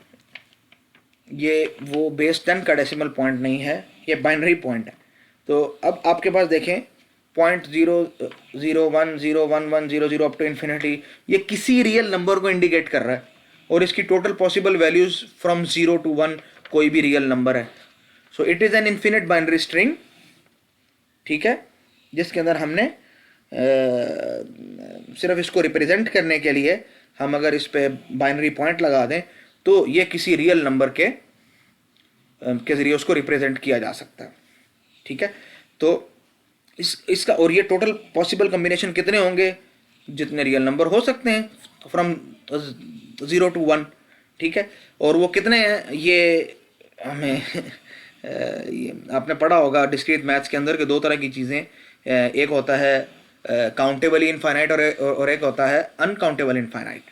ये वो बेस 10 का डेसिमल पॉइंट नहीं है, ये बाइनरी पॉइंट है। तो अब आपके पास देखें 0.0010110 अप टू इन्फिनिटी, ये किसी रियल नंबर को इंडिकेट कर रहा है, और इसकी total possible values from 0 to 1 कोई भी रियल नंबर है। So it is an infinite binary string. ठीक है, जिसके अंदर हमने सिर्फ इसको रिप्रेजेंट करने के लिए हम अगर इस पे बाइनरी पॉइंट लगा दें तो ये किसी रियल नंबर के जरिए उसको रिप्रेजेंट किया जा सकता है। ठीक है, तो इसका और ये टोटल पॉसिबल कम्बिनेशन कितने होंगे? जितने रियल नंबर हो सकते हैं फ्रॉम 0 to 1। ठीक है, और वो कितने हैं ये हमें ये आपने पढ़ा होगा डिस्क्रीट मैथ्स के अंदर के दो तरह की चीज़ें, एक होता है काउंटेबली इनफाइनाइट और एक होता है अनकाउंटेबल इनफाइनाइट।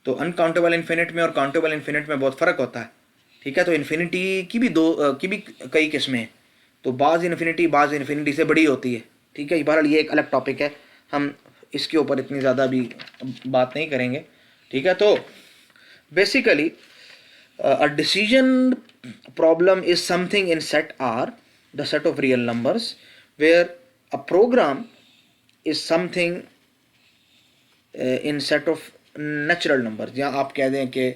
तो अनकाउंटेबल इन्फिनिट में और काउंटेबल इन्फिनिट में बहुत फ़र्क होता है। ठीक है, तो इन्फिनिटी की भी कई किस्में हैं, तो बाज़ इन्फिनिटी से बड़ी होती है। ठीक है, बहरहाल ये एक अलग टॉपिक है, हम इसके ऊपर इतनी ज़्यादा भी बात नहीं करेंगे। ठीक है, तो basically a decision problem is something in set R, the set of real numbers, where a program is something in set of natural number, या आप कह दें कि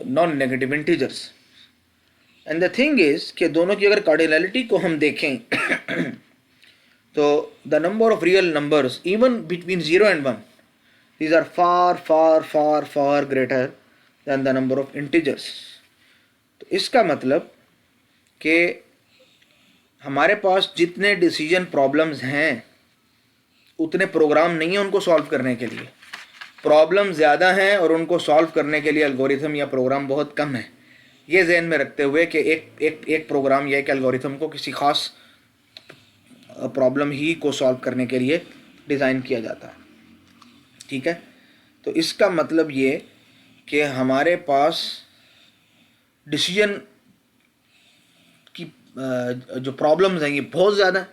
non negative integers. And the thing is कि दोनों की अगर कार्डिनलिटी को हम देखें तो the number of real numbers even between 0 and 1, these are far far far far greater than the number of integers. तो इसका मतलब कि हमारे पास जितने डिसीजन प्रॉब्लम्स हैं उतने प्रोग्राम नहीं है उनको सॉल्व करने के लिए, प्रॉब्लम ज़्यादा हैं और उनको सॉल्व करने के लिए एल्गोरिथम या प्रोग्राम बहुत कम है। ये जहन में रखते हुए कि एक प्रोग्राम या एक एल्गोरिथम को किसी ख़ास प्रॉब्लम ही को सॉल्व करने के लिए डिज़ाइन किया जाता है। ठीक है, तो इसका मतलब ये कि हमारे पास डिसीजन की जो प्रॉब्लम्स हैं ये बहुत ज़्यादा,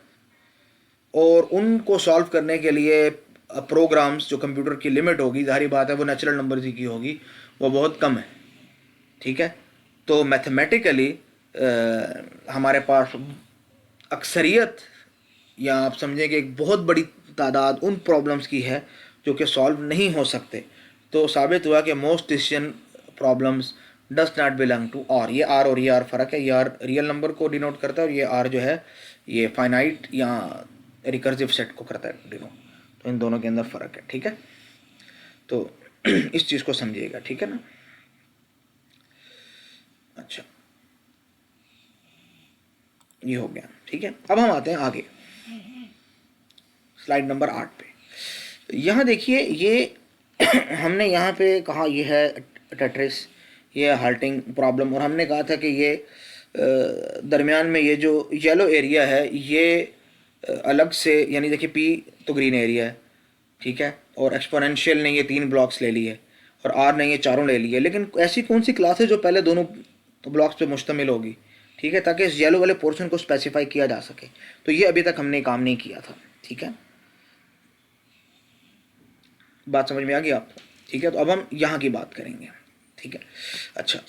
और उनको सॉल्व करने के लिए प्रोग्राम्स जो कंप्यूटर की लिमिट होगी, जाहिर बात है वो नेचुरल नंबर्स ही की होगी, वो बहुत कम है। ठीक है, तो मैथमेटिकली हमारे पास अक्सरियत, या आप समझें कि एक बहुत बड़ी तादाद उन प्रॉब्लम्स की है जो कि सॉल्व नहीं हो सकते। तो साबित हुआ कि most decision problems does not belong to R. ये आर और ये आर फ़र्क है, ये आर रियल नंबर को डिनोट करता है और ये आर जो है ये फाइनाइट या रिकर्सिव सेट को करता है डिनोट। तो इन दोनों के अंदर फ़र्क है। ठीक है, तो इस चीज़ को समझिएगा। ठीक है ना। अच्छा, ये हो गया। ठीक है, अब हम आते हैं आगे स्लाइड नंबर 8 पे। यहाँ देखिए ये हमने यहाँ पे कहा ये है टेट्रिस, ये है हाल्टिंग प्रॉब्लम, और हमने कहा था कि ये दरमियान में ये जो येलो एरिया है ये अलग से, यानी देखिए पी तो ग्रीन एरिया है, ठीक है, और एक्सपोनेंशियल ने ये 3 ब्लॉक्स ले लिए और आर ने ये चारों ले लिए, लेकिन ऐसी कौन सी क्लास है जो पहले दोनों ब्लॉक्स पे मुश्तमिल होगी, ठीक है, ताकि इस येलो वाले पोर्शन को स्पेसिफाई किया जा सके। तो ये अभी तक हमने काम नहीं किया था, ठीक है, बात समझ में आ गई आपको, ठीक है। तो अब हम यहाँ की बात करेंगे, ठीक है। अच्छा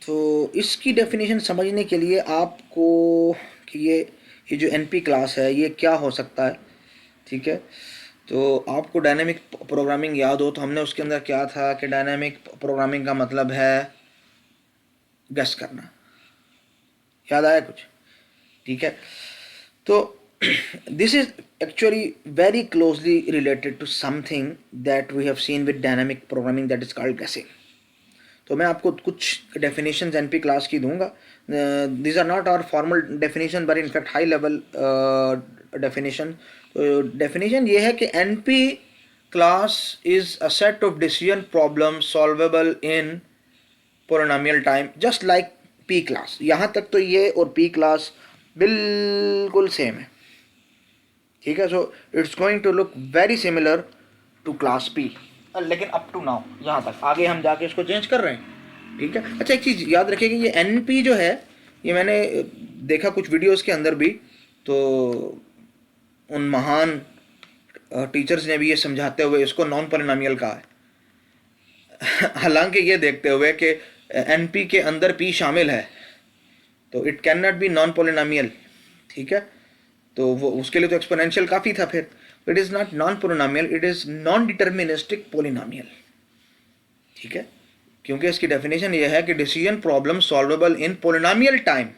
तो इसकी डेफिनेशन समझने के लिए आपको कि ये जो एनपी क्लास है ये क्या हो सकता है, ठीक है। तो आपको डायनामिक प्रोग्रामिंग याद हो तो हमने उसके अंदर क्या था कि डायनामिक प्रोग्रामिंग का मतलब है गेस करना, याद आया कुछ, ठीक है। तो this is actually very closely related to something that we have seen with dynamic programming, that is called guessing. तो मैं आपको कुछ डेफिनेशंस एनपी क्लास की दूंगा. These are not our formal definition but in fact high level definition. तो डेफिनेशन ये है कि NP class is a set of decision problem solvable in polynomial time just like P class. यहाँ तक तो ये और पी क्लास बिल्कुल सेम है, ठीक है. So it's going to look very similar to class P, लेकिन अप टू नाउ यहाँ तक. आगे हम जाके इसको चेंज कर रहे हैं, ठीक है. अच्छा एक चीज़ याद रखिए कि ये एनपी जो है ये मैंने देखा कुछ वीडियोस के अंदर भी, तो उन महान टीचर्स ने भी ये समझाते हुए इसको नॉन पॉलिनोमियल कहा है. हालांकि ये देखते हुए कि एनपी के अंदर पी शामिल है तो it can not B non polynomial, ठीक है. तो वो उसके लिए तो एक्सपोनेंशियल काफ़ी था. फिर it is not non polynomial, it is non deterministic polynomial, ठीक है. क्योंकि इसकी डेफिनेशन ये है कि decision problem solvable in polynomial time.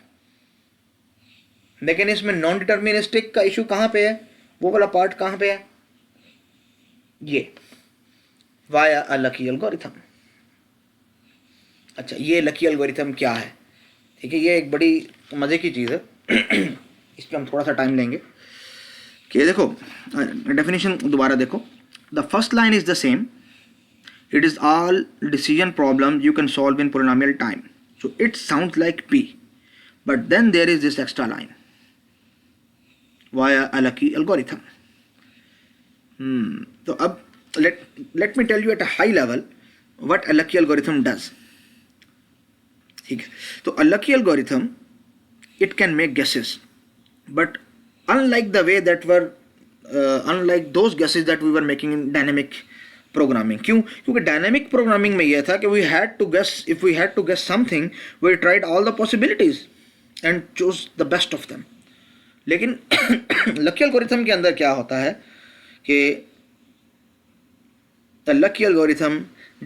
लेकिन इसमें नॉन डिटर्मिनिस्टिक का इशू कहाँ पे है, वो वाला पार्ट कहाँ पे है, ये वाया अ लकी एल्गोरिथम. अच्छा ये लकी एल्गोरिथम क्या है, ठीक है. ये एक बड़ी मज़े की चीज़ है. इस पर हम थोड़ा सा टाइम लेंगे कि देखो डेफिनेशन दोबारा देखो. The first line is the same, it is all decision problem you can solve in polynomial time. So it sounds like P, but then there is this extra line via a lucky algorithm. तो अब let me tell you at a high level what a lucky algorithm does, ठीक है. तो a lucky algorithm it can make guesses, but unlike the way that were unlike those guesses that we were making in dynamic programming. क्यों? क्योंकि डायनेमिक प्रोग्रामिंग में यह था कि we had to guess, if we had to guess something we tried all the possibilities and chose the best of them. लेकिन लकी एल्गोरिथम के अंदर क्या होता है कि the lucky algorithm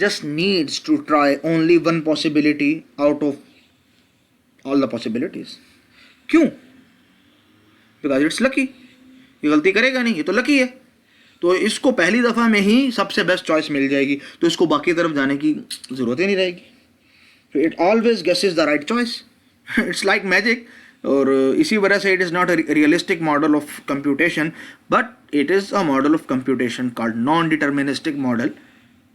just needs to try only one possibility out of all the possibilities. क्यों? Because it's lucky. ये गलती करेगा नहीं, ये तो लकी है. तो इसको पहली दफ़ा में ही सबसे बेस्ट चॉइस मिल जाएगी, तो इसको बाकी तरफ जाने की ज़रूरत ही नहीं रहेगी. तो it always guesses the right choice. It's like magic. और इसी वजह से it is not a realistic model of computation, but it is a model of computation called non deterministic model.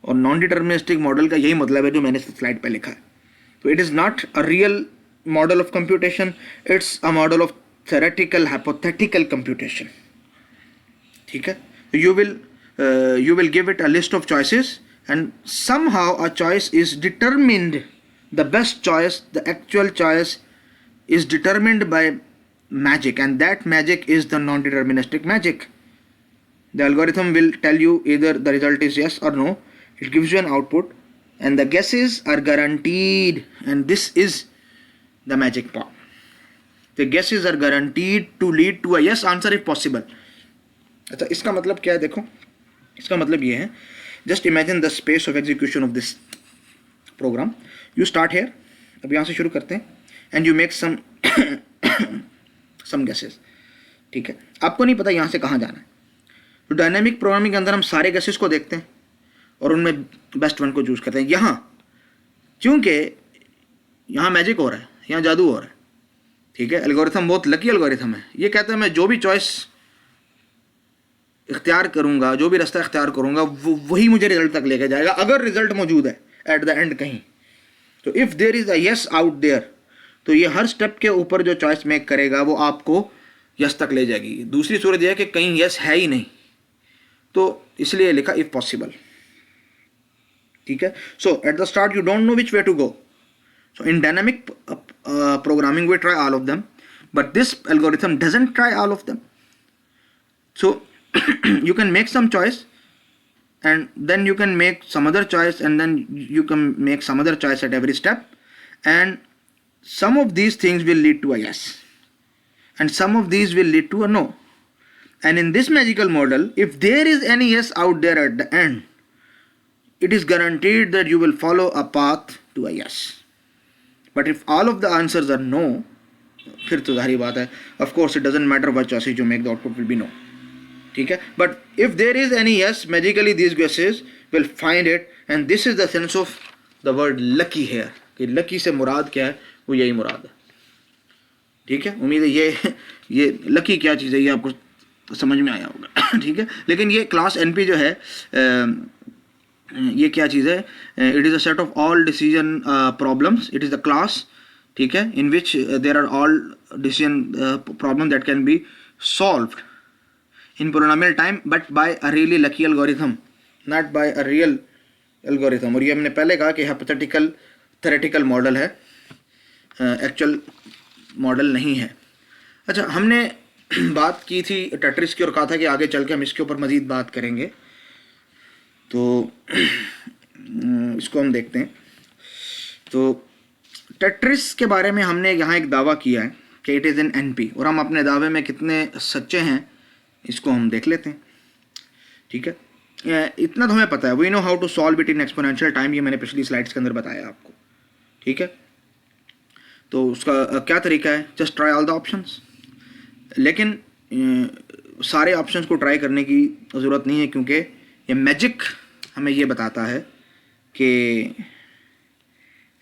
और नॉन डिटर्मिनिस्टिक मॉडल का यही मतलब है जो मैंने स्लाइड पे लिखा है. तो it is not a real model of computation, it's a model of theoretical hypothetical computation, ठीक है. You will give it a list of choices and somehow a choice is determined, the best choice, the actual choice is determined by magic, and that magic is the non-deterministic magic. The algorithm will tell you either the result is yes or no. It gives you an output and the guesses are guaranteed, and this is the magic part. The guesses are guaranteed to lead to a yes answer if possible. अच्छा इसका मतलब क्या है, देखो इसका मतलब ये है, just imagine the space of execution of this program. You start here, अब यहाँ से शुरू करते हैं, and you make some guesses, ठीक है. आपको नहीं पता यहाँ से कहाँ जाना है. तो डायनामिक प्रोग्रामिंग के अंदर हम सारे गेसेस को देखते हैं और उनमें बेस्ट वन को चूज करते हैं. यहाँ क्योंकि यहाँ मैजिक हो रहा है, यहाँ जादू हो रहा है, ठीक है. एल्गोरिथम बहुत लकी एल्गोरिथम है. ये कहता है मैं जो भी चॉइस इख्तियार करूंगा, जो भी रास्ता इख्तियार करूंगा, वो वही मुझे रिजल्ट तक लेके जाएगा अगर रिजल्ट मौजूद है. एट द एंड कहीं। तो if there is a yes out there, तो ये हर स्टेप के ऊपर जो चॉइस मेक करेगा वो आपको यस तक ले जाएगी। दूसरी सूरत यह है कि कहीं यस है ही नहीं, तो इसलिए लिखा इफ़ पॉसिबल। ठीक है, so at the start you don't know which way to go, so in dynamic programming we try all of them, but this algorithm doesn't try all of them. So you can make some choice and then you can make some other choice and then you can make some other choice at every step, and some of these things will lead to a yes and some of these will lead to a no. And in this magical model, if there is any yes out there at the end, it is guaranteed that you will follow a path to a yes. But if all of the answers are no, फिर तो जाहिर बात है, of course it doesn't matter what choices you make, the output will be no. ठीक है, but if there is any yes, magically these guesses will find it, and this is the sense of the word lucky here, कि lucky से मुराद क्या है, वो यही मुराद है। ठीक है, उम्मीद है ये lucky क्या चीज़ है ये आपको समझ में आया होगा। ठीक है, लेकिन ये क्लास NP जो है ये क्या चीज़ है, it is a set of all decision problems, it is the class, ठीक है, in which there are all decision problem that can be solved in polynomial time but by a really lucky algorithm, not by a real algorithm. और ये हमने पहले कहा कि हाइपोथेटिकल थ्योरेटिकल मॉडल है, एक्चुअल मॉडल नहीं है। अच्छा, हमने बात की थी टेट्रिस की और कहा था कि आगे चल के हम इसके ऊपर मज़ीद बात करेंगे, तो इसको हम देखते हैं। तो टेट्रिस के बारे में हमने यहाँ एक दावा किया है कि इट इज़ इन NP, और हम अपने दावे में कितने सच्चे हैं इसको हम देख लेते हैं। ठीक है, इतना तो हमें पता है, we know how to solve it in exponential time, ये मैंने पिछली स्लाइड्स के अंदर बताया आपको। ठीक है, तो उसका क्या तरीका है, just try all the options. लेकिन सारे ऑप्शंस को ट्राई करने की ज़रूरत नहीं है, क्योंकि ये मैजिक हमें ये बताता है कि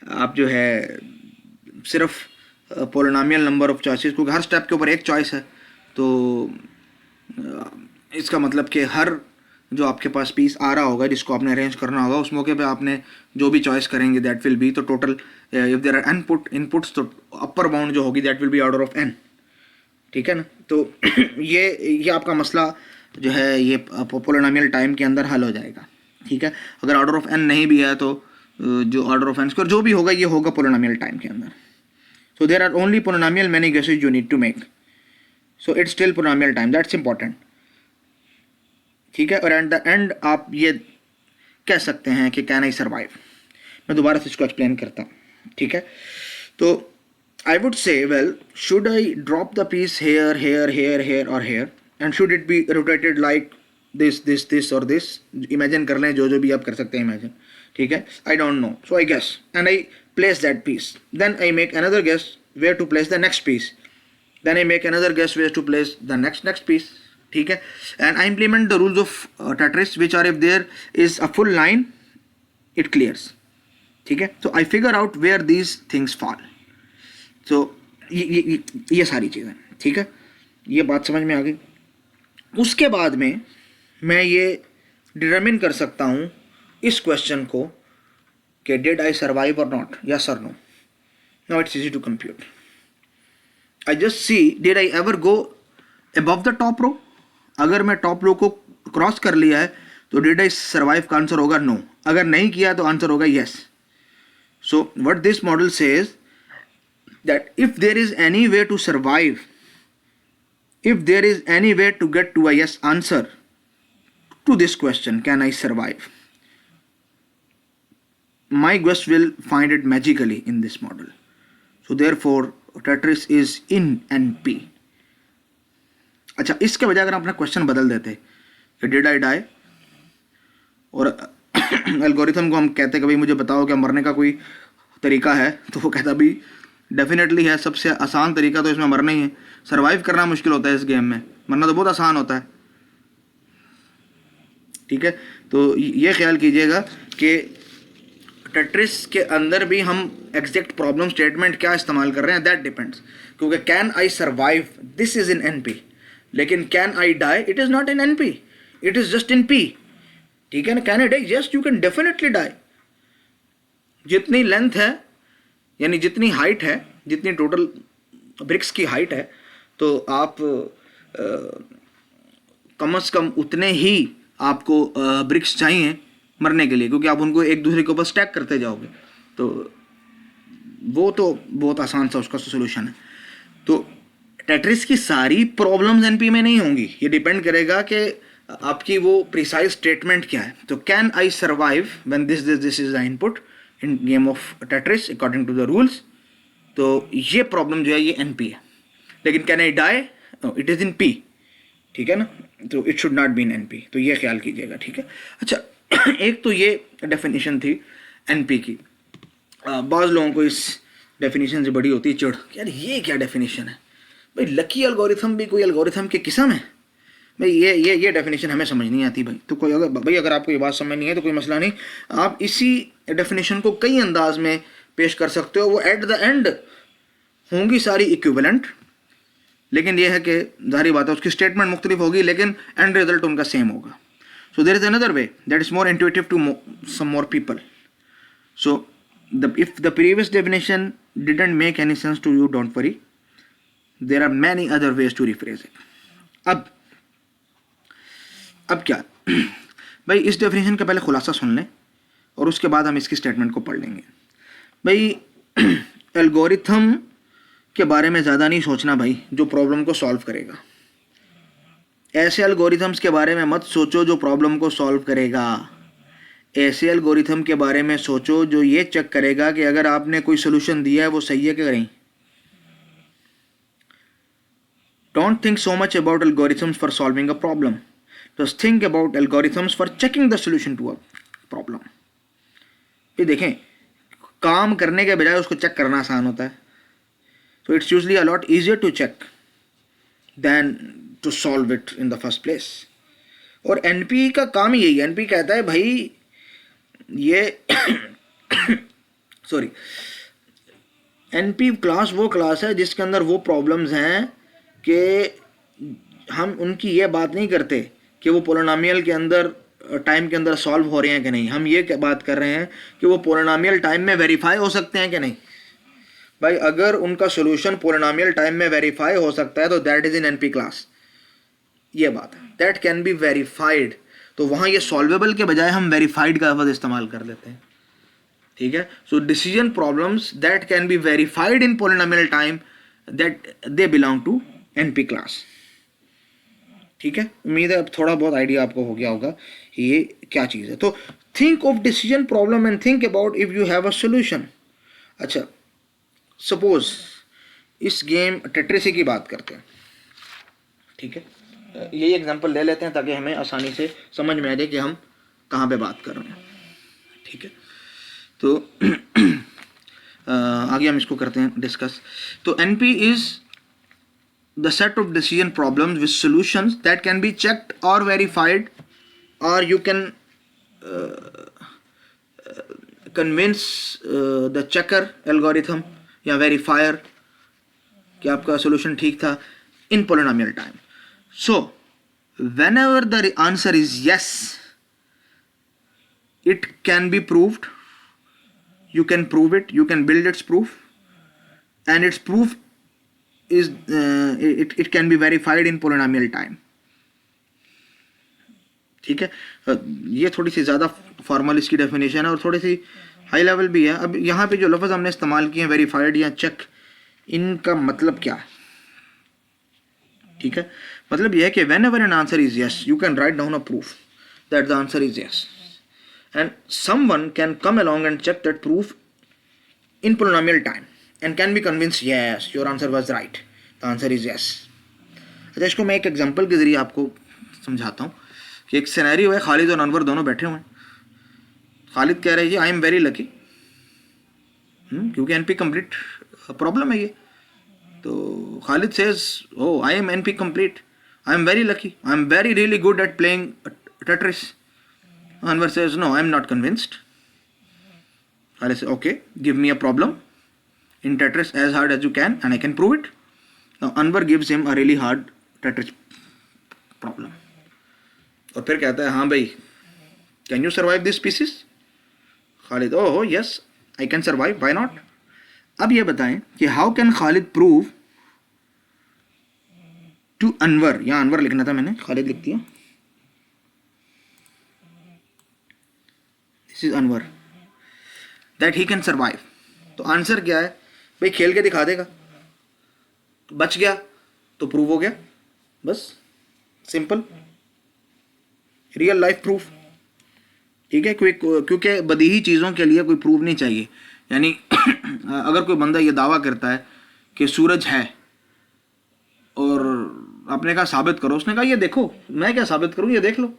आप जो है सिर्फ पोलिनोमियल नंबर ऑफ चॉइसेस, क्योंकि हर स्टेप के ऊपर एक चॉइस है, तो इसका मतलब कि हर जो आपके पास पीस आ रहा होगा जिसको आपने अरेंज करना होगा, उस मौके पे आपने जो भी चॉइस करेंगे दैट विल बी, तो total if there are n inputs तो अपर बाउंड जो होगी that will be order of n। ठीक है ना, तो ये आपका मसला जो है ये पोलिनोमियल टाइम के अंदर हल हो जाएगा। ठीक है, अगर ऑर्डर ऑफ n नहीं भी है तो जो ऑर्डर ऑफ n स्क्वायर जो भी होगा ये होगा पोलिनोमियल टाइम के अंदर। So there are only polynomial many guesses you need to make, so it's still polynomial time, that's important. ठीक है, और एट द एंड आप ये कह सकते हैं कि कैन आई सर्वाइव। मैं दोबारा से इसको एक्सप्लेन करता हूँ। ठीक है, तो I would say well should I drop the piece here here here here और here, and should it be rotated like this और दिस। इमेजिन कर लें, जो भी आप कर सकते हैं इमेजिन। ठीक है, I don't know, so I guess and I place that piece, then I make another guess where to place the next piece, then I make another guess where to place the next piece. ठीक है, and I implement the rules of Tetris which are if there is a full line it clears. ठीक है, तो I figure out where these things fall. तो ये सारी चीज़ें, ठीक है, ये बात समझ में आ गई। उसके बाद में मैं ये डिटरमिन कर सकता हूँ इस क्वेश्चन को कि did I survive or not, yes or no. Now it's easy to compute. I just see did I ever go above the top row, अगर मैं टॉप रो को क्रॉस कर लिया है तो डिड आई सर्वाइव का आंसर होगा नो, अगर नहीं किया तो आंसर होगा yes. So what this model says that if there is any way to survive, if there is any way to get to a yes answer to this question, can I survive, my guess will find it magically in this model. So therefore Tetris is in NP. अच्छा, इसके बजाय अगर अपना क्वेश्चन बदल देते कि डिड आई डाई, और एल्गोरिथम को हम कहते कभी मुझे बताओ क्या मरने का कोई तरीका है, तो वो कहता भी डेफिनेटली है, सबसे आसान तरीका तो इसमें मरना ही है। सर्वाइव करना मुश्किल होता है इस गेम में, मरना तो बहुत आसान होता है। ठीक है, तो ये ख्याल कीजिएगा कि टेट्रिस के अंदर भी हम एग्जैक्ट प्रॉब्लम स्टेटमेंट क्या इस्तेमाल कर रहे हैं दैट डिपेंड्स, क्योंकि can I survive this is in NP, लेकिन can I die it is not in NP, it is just in P। ठीक है ना, can I die, yes you can definitely die, जितनी लेंथ है यानी जितनी हाइट है, जितनी टोटल ब्रिक्स की हाइट है, तो आप कम से कम उतने ही आपको ब्रिक्स चाहिए मरने के लिए, क्योंकि आप उनको एक दूसरे के ऊपर स्टैक करते जाओगे। तो वो तो बहुत आसान सा उसका सोल्यूशन है। तो टेट्रिस की सारी प्रॉब्लम्स एनपी में नहीं होंगी, ये डिपेंड करेगा कि आपकी वो प्रिसाइज स्टेटमेंट क्या है। तो can I survive when this is the input in game of Tetris according to the rules. तो ये प्रॉब्लम जो है ये एनपी है। लेकिन can I die, it is in P, ठीक है ना, तो it should not be in NP, तो ये ख्याल कीजिएगा, ठीक है। अच्छा एक तो ये डेफिनेशन थी एनपी की। बाज़ लोगों को इस डेफिनेशन से बड़ी होती है चिढ़, यार ये क्या डेफिनेशन है भाई, लकी एल्गोरिथम भी कोई एल्गोरिथम की किस्म है भाई, ये डेफिनेशन हमें समझ नहीं आती भाई। तो कोई अगर आपको ये बात समझ नहीं है तो कोई मसला नहीं, आप इसी डेफिनेशन को कई अंदाज में पेश कर सकते हो। वो एट द एंड होंगी सारी इक्विवेलेंट, लेकिन यह है कि जाहिर बात है उसकी स्टेटमेंट मुख्तलिफ होगी, लेकिन एंड रिजल्ट उनका सेम होगा। So there is another way that is more intuitive to some more people. So if the previous definition didn't make any sense to you, don't worry, there are many other ways to rephrase it. अब क्या भाई, इस डेफिनेशन का पहले खुलासा सुन लें और उसके बाद हम इसकी स्टेटमेंट को पढ़ लेंगे। भाई एल्गोरिथम के बारे में ज़्यादा नहीं सोचना भाई जो प्रॉब्लम को सॉल्व करेगा। ऐसे एल्गोरिथम्स के बारे में मत सोचो जो प्रॉब्लम को सॉल्व करेगा। ऐसे एल्गोरिथम के बारे में सोचो जो ये चेक करेगा कि अगर आपने कोई सोल्यूशन दिया है वो सही है कि नहीं। Don't think so much about algorithms for solving a problem, just think about algorithms for checking the solution to a problem. ये देखें, काम करने के बजाय उसको चेक करना आसान होता है। So it's usually a lot easier to check than to solve it in the first place. और एनपी का काम ही यही है। एनपी कहता है भाई ये सॉरी, एनपी क्लास वो क्लास है जिसके अंदर वो प्रॉब्लम्स हैं कि हम उनकी ये बात नहीं करते कि वो पोलिनोमियल के अंदर टाइम के अंदर सॉल्व हो रहे हैं कि नहीं। हम ये बात कर रहे हैं कि वो पोलिनोमियल टाइम में वेरीफाई हो सकते हैं कि नहीं। भाई अगर उनका सोल्यूशन पोलिनोमियल टाइम में वेरीफाई हो सकता है तो that is in NP class. ये बात है, दैट कैन बी वेरीफाइड। तो वहाँ ये सॉल्वेबल के बजाय हम वेरीफाइड का लफ्ज़ इस्तेमाल कर लेते हैं, ठीक है। So decision problems that can be verified in polynomial time, that they belong to NP class, ठीक है। उम्मीद है अब थोड़ा बहुत आइडिया आपको हो गया होगा ये क्या चीज़ है। तो think of decision problem and think about if you have a solution. अच्छा सपोज इस गेम टेट्रिस की बात करते हैं, ठीक है। यही एग्जांपल ले लेते हैं ताकि हमें आसानी से समझ में आ जाए कि हम कहाँ पे बात कर रहे हैं, ठीक है। तो आगे हम इसको करते हैं डिस्कस। तो NP is the set of decision problems with solutions that can be checked और वेरीफाइड, और you can convince the checker algorithm या वेरीफायर कि आपका सोल्यूशन ठीक था in polynomial time. So whenever the answer is yes, it can be proved, you can prove it, you can build its proof, and its proof is it can be verified in polynomial time, ठीक है। ये थोड़ी सी ज़्यादा फॉर्मल इसकी डेफिनेशन है और थोड़ी सी हाई लेवल भी है। अब यहाँ पे जो लफ्ज़ हमने इस्तेमाल किए हैं वेरीफाइड या चेक, इनका मतलब क्या है, ठीक है। मतलब यह है कि whenever an answer is yes, you can write down a proof that the answer is yes, and someone can come along and check that proof in polynomial time and can be convinced yes, your answer was right, the answer is yes. अच्छा इसको मैं एक एग्जांपल के ज़रिए आपको समझाता हूँ कि एक सिनेरियो है, खालिद और अनवर दोनों बैठे हुए हैं। खालिद कह रहे हैं जी आई एम वेरी लकी, क्योंकि एनपी कंप्लीट प्रॉब्लम है ये। तो Khalid says oh I am NP complete, I am very lucky, I am very really good at playing Tetris. Anwar says no, I am not convinced. Khalid says okay, give me a problem in Tetris as hard as you can and I can prove it. Now Anwar gives him a really hard Tetris problem. और फिर कहता है हाँ भाई, can you survive these pieces? Khalid, oh yes, I can survive, why not. अब ये बताएं कि how can Khalid prove to Anwar, यहाँ अनवर लिखना था मैंने, खालिद लिख दिया, this is Anwar, that he can survive. तो आंसर क्या है भाई, खेल के दिखा देगा, बच गया तो प्रूव हो गया, बस सिंपल, रियल लाइफ प्रूफ। ठीक है, क्योंकि बदीही चीज़ों के लिए कोई प्रूफ नहीं चाहिए। यानी अगर कोई बंदा ये दावा करता है कि सूरज है और आपने कहा साबित करो, उसने कहा ये देखो, मैं क्या साबित करूं, ये देख लो।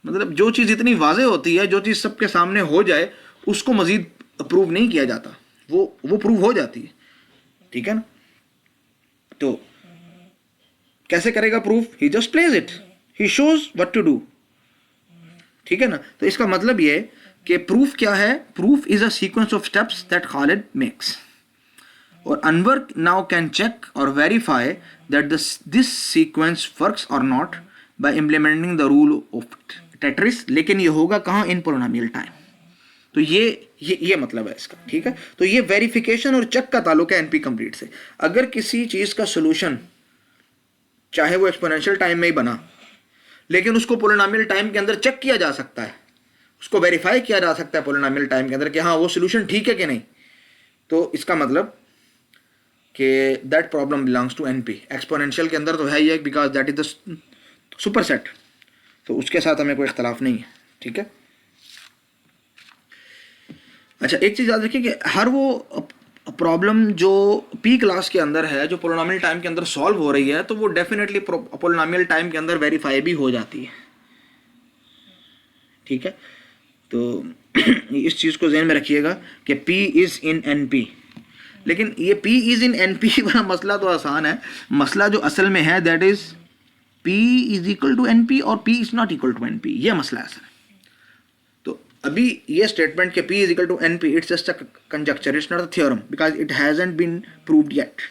मतलब जो चीज़ इतनी वाज़ेह होती है, जो चीज़ सबके सामने हो जाए, उसको मज़ीद प्रूव नहीं किया जाता, वो प्रूव हो जाती है। ठीक है ना, तो कैसे करेगा proof, he just plays it, he shows what to do. ठीक है ना, तो इसका मतलब ये है कि प्रूफ क्या है, proof is a sequence of steps that Khalid makes, और अनवर नाउ कैन चेक और verify that this sequence works और not by implementing the rule of Tetris. लेकिन ये होगा कहाँ, इन पोलिनोमियल टाइम। तो ये मतलब है इसका। ठीक है, तो ये वेरिफिकेशन और चेक का ताल्लुक है एनपी कंप्लीट से। अगर किसी चीज़ का सोल्यूशन चाहे वो एक्सपोनेंशियल टाइम में ही बना, लेकिन उसको पोलिनोमियल टाइम के अंदर चेक किया जा सकता है, उसको वेरीफाई किया जा सकता है पोलिनोमियल टाइम के अंदर कि हाँ वो सोल्यूशन ठीक है कि नहीं, तो इसका मतलब कि that problem belongs to NP. Exponential के अंदर तो है ही है, because that is the superset, तो उसके साथ हमें कोई इख्तलाफ नहीं है। ठीक है, अच्छा एक चीज़ याद रखिए कि हर वो प्रॉब्लम जो पी क्लास के अंदर है, जो पोलिनोमियल टाइम के अंदर सॉल्व हो रही है, तो वो डेफिनेटली पोलिनोमियल टाइम के अंदर वेरीफाई भी हो जाती है। ठीक है, तो इस चीज़ को ज़हन में रखिएगा कि P इज़ इन NP। लेकिन ये P इज़ इन NP वाला मसला तो आसान है, मसला जो असल में है that is P is equal to NP और P is not equal to NP, ये मसला है असल। तो अभी ये स्टेटमेंट के P is equal to NP, it's just a conjecture, it's not a theorem, because it hasn't been proved yet.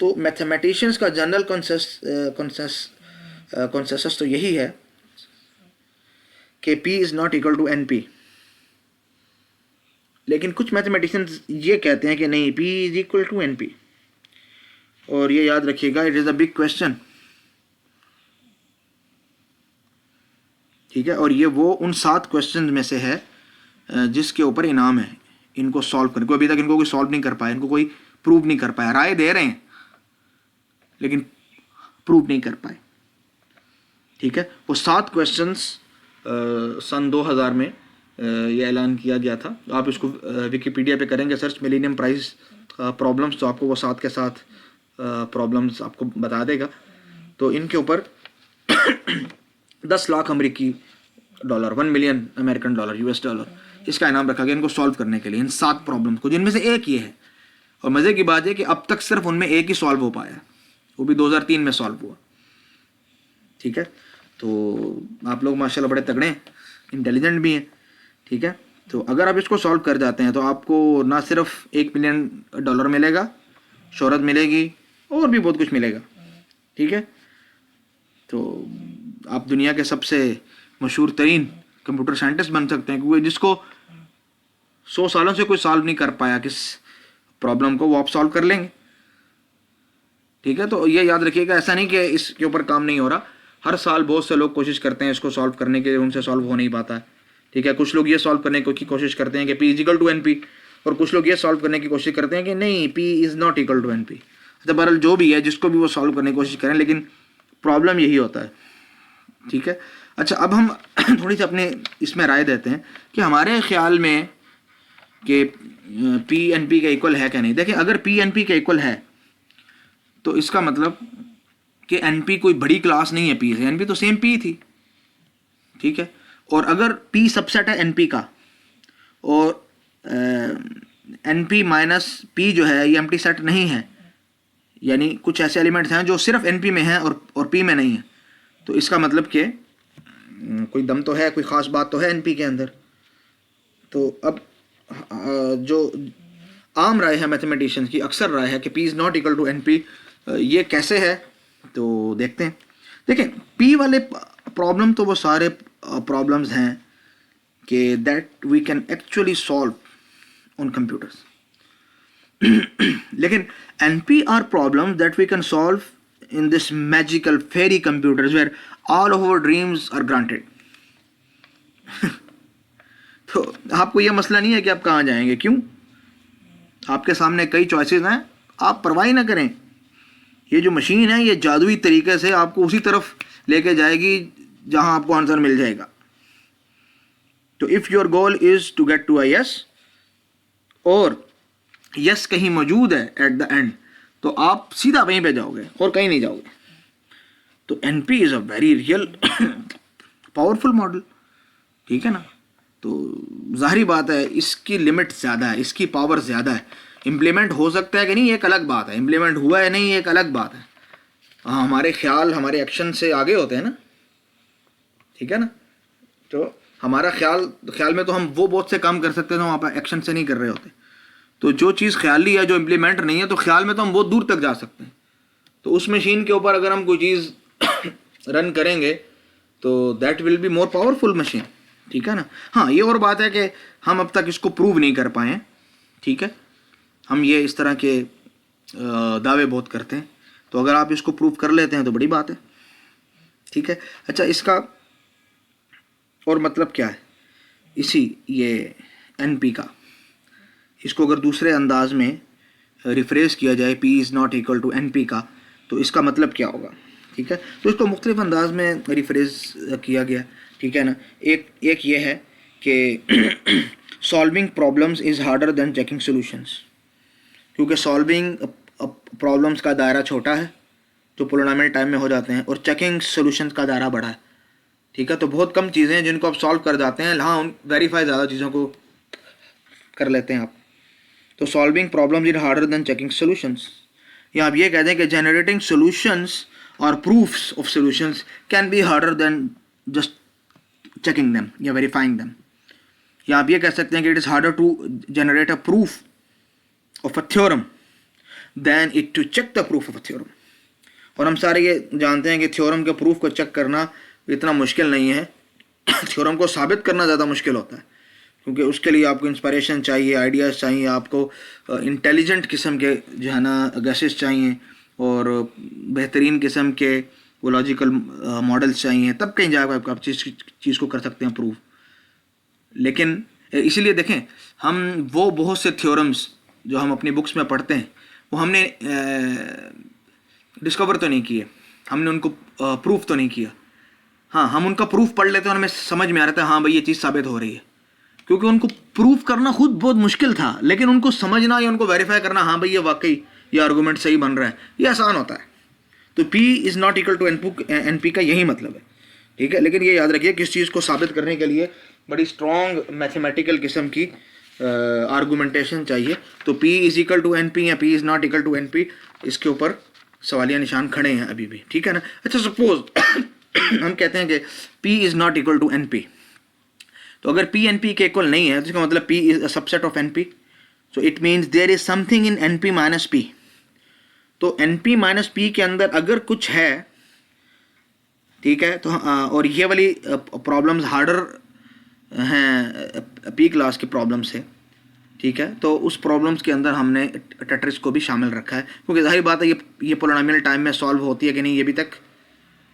तो मैथमेटिशियंस का जनरल कंसेंसस तो यही है कि P is not equal to NP। लेकिन कुछ मैथमेटिशियंस ये कहते हैं कि नहीं, P is equal to NP। और ये याद रखिएगा, it is a big question. ठीक है, और ये वो उन 7 क्वेश्चन में से है जिसके ऊपर इनाम है इनको सॉल्व करने को। अभी तक इनको कोई सॉल्व नहीं कर पाया, इनको कोई प्रूव नहीं कर पाया, राय दे रहे हैं लेकिन प्रूव नहीं कर पाए। ठीक है, वो 7 क्वेश्चंस सन 2000 में ये ऐलान किया गया था। आप इसको विकिपीडिया पे करेंगे सर्च, मिलेनियम प्राइज प्रॉब्लम्स, तो आपको वो 7 के 7 प्रॉब्लम्स आपको बता देगा। तो इनके ऊपर 10 लाख अमेरिकी dollar, 1 million American dollar, US dollar, इसका इनाम रखा गया इनको सॉल्व करने के लिए, इन 7 प्रॉब्लम्स को, जिनमें से एक ये है। और मज़े की बात है कि अब तक सिर्फ उनमें एक ही सॉल्व हो पाया, वो भी 2003 में सॉल्व हुआ। ठीक है, तो आप लोग माशाल्लाह बड़े तगड़े हैं, इंटेलिजेंट भी हैं। ठीक है, तो अगर आप इसको सॉल्व कर जाते हैं तो आपको ना सिर्फ 1 मिलियन डॉलर मिलेगा, शोहरत मिलेगी और भी बहुत कुछ मिलेगा। ठीक है, तो आप दुनिया के सबसे मशहूर तरीन कंप्यूटर साइंटिस्ट बन सकते हैं, क्योंकि जिसको 100 सालों से कोई सॉल्व नहीं कर पाया किस प्रॉब्लम को, वो आप सॉल्व कर लेंगे। ठीक है, तो ये याद रखिएगा, ऐसा नहीं कि इसके ऊपर काम नहीं हो रहा, हर साल बहुत से लोग कोशिश करते हैं इसको सॉल्व करने के, उनसे सॉल्व हो नहीं पाता है। ठीक है, कुछ लोग ये सॉल्व करने की कोशिश करते हैं कि P is equal to NP, और कुछ लोग ये सॉल्व करने की कोशिश करते हैं कि नहीं, P is not equal to NP। तो बहरहाल जो भी है, जिसको भी वो सॉल्व करने की कोशिश करें, लेकिन प्रॉब्लम यही होता है। ठीक है, अच्छा अब हम थोड़ी सी अपने इसमें राय देते हैं कि हमारे ख्याल में कि P NP के इक्वल है क्या नहीं। देखिए, अगर P NP के इक्वल है तो इसका मतलब कि NP कोई बड़ी क्लास नहीं है P से, NP तो सेम P थी। ठीक है, और अगर P सबसेट है NP का, और NP माइनस P जो है ये एम्प्टी सेट नहीं है, यानी कुछ ऐसे एलिमेंट्स हैं जो सिर्फ NP में हैं और P में नहीं है, तो इसका मतलब कि कोई दम तो है, कोई ख़ास बात तो है NP के अंदर। तो अब जो आम राय है मैथमेटिशियंस की, अक्सर राय है कि P is not equal to NP। ये कैसे है तो देखते हैं। देखें, P वाले प्रॉब्लम तो वो सारे प्रॉब्लम्स हैं कि that we can actually solve on computers. लेकिन NP are problems that we can solve in this magical fairy computers where all of our dreams are granted. तो आपको यह मसला नहीं है कि आप कहाँ जाएंगे, क्यों? आपके सामने कई चॉइसेस हैं, आप परवाह ही ना करें। ये जो मशीन है ये जादुई तरीके से आपको उसी तरफ लेके जाएगी जहां आपको आंसर मिल जाएगा। तो if your goal is to get to a yes और यस कहीं मौजूद है एट द एंड, तो आप सीधा वहीं पे जाओगे और कहीं नहीं जाओगे। तो NP is a very real powerful model, ठीक है ना। तो जाहिर बात है इसकी लिमिट ज़्यादा है, इसकी पावर ज़्यादा है। इम्प्लीमेंट हो सकता है कि नहीं एक अलग बात है, इम्प्लीमेंट हुआ है नहीं एक अलग बात है। हाँ, हमारे ख्याल हमारे एक्शन से आगे होते हैं ना, ठीक है ना। तो हमारा ख्याल में तो हम वो बहुत से काम कर सकते हैं जो हम एक्शन से नहीं कर रहे होते। तो जो चीज़ ख्याली है जो इम्प्लीमेंट नहीं है, तो ख्याल में तो हम बहुत दूर तक जा सकते हैं। तो उस मशीन के ऊपर अगर हम कोई चीज़ रन करेंगे तो that will be more powerful machine, ठीक है ना। हाँ, ये और बात है कि हम अब तक इसको प्रूव नहीं कर पाए हैं, ठीक है। हम ये इस तरह के दावे बहुत करते हैं, तो अगर आप इसको प्रूव कर लेते हैं तो बड़ी बात है, ठीक है। अच्छा, इसका और मतलब क्या है इसी ये NP का, इसको अगर दूसरे अंदाज में रिफ्रेश किया जाए P is not equal to NP का, तो इसका मतलब क्या होगा, ठीक है। तो इसको मुख्तलिफ अंदाज में रिफ्रेश किया गया, ठीक है ना। एक ये है कि solving problems is harder than checking solutions, क्योंकि सॉल्विंग प्रॉब्लम्स का दायरा छोटा है जो पोलिनोमियल टाइम में हो जाते हैं, और चेकिंग सॉल्यूशंस का दायरा बड़ा है, ठीक है। तो बहुत कम चीज़ें हैं जिनको आप सॉल्व कर जाते हैं, हाँ वेरीफाई ज़्यादा चीज़ों को कर लेते हैं आप। तो solving problems is harder than checking solutions, या आप ये कहते हैं कि जनरेटिंग सॉल्यूशंस और proofs of solutions can be harder than just checking them या वेरीफाइंग देम। या आप ये कह सकते हैं कि it is harder to generate a proof of a theorem than it to check the proof of a theorem. और हम सारे ये जानते हैं कि थ्योरम के प्रूफ को चेक करना इतना मुश्किल नहीं है, थ्योरम को साबित करना ज़्यादा मुश्किल होता है, क्योंकि उसके लिए आपको इंस्पिरेशन चाहिए, आइडियाज़ चाहिए, आपको इंटेलिजेंट किस्म के जो है ना गेसेस चाहिए, और बेहतरीन किस्म के वो लॉजिकल मॉडल्स चाहिए, तब कहीं जाकर आप चीज़ को कर सकते हैं प्रूव। लेकिन इसीलिए देखें, हम वो बहुत से थ्योरम्स जो हम अपनी बुक्स में पढ़ते हैं वो हमने डिस्कवर तो नहीं किए, हमने उनको प्रूफ तो नहीं किया। हाँ, हम उनका प्रूफ पढ़ लेते हैं और हमें समझ में आ रहा था हाँ भाई ये चीज़ साबित हो रही है, क्योंकि उनको प्रूफ करना खुद बहुत मुश्किल था, लेकिन उनको समझना या उनको वेरीफाई करना हाँ भाई ये वाकई ये आर्गूमेंट सही बन रहा है, ये आसान होता है। तो P is not equal to NP का यही मतलब है, ठीक है। लेकिन ये याद रखिए किस चीज़ को साबित करने के लिए बड़ी स्ट्रॉन्ग मैथमेटिकल किस्म की आर्गूमेंटेशन चाहिए। तो P is equal to NP या P is not equal to NP, इसके ऊपर सवालिया निशान खड़े हैं अभी भी, ठीक है ना। अच्छा, सपोज हम कहते हैं कि P is not equal to NP, तो अगर P NP के इक्वल नहीं है तो इसका मतलब P is a subset of NP, so it means there is something in NP minus P। तो NP माइनस P के अंदर अगर कुछ है, ठीक है, तो और ये वाली प्रॉब्लम्स हार्डर हैं P क्लास की प्रॉब्लम से, ठीक है। तो उस प्रॉब्लम्स के अंदर हमने टेट्रिस को भी शामिल रखा है, क्योंकि जाहिर बात है ये पोलिनोमियल टाइम में सॉल्व होती है कि नहीं ये अभी तक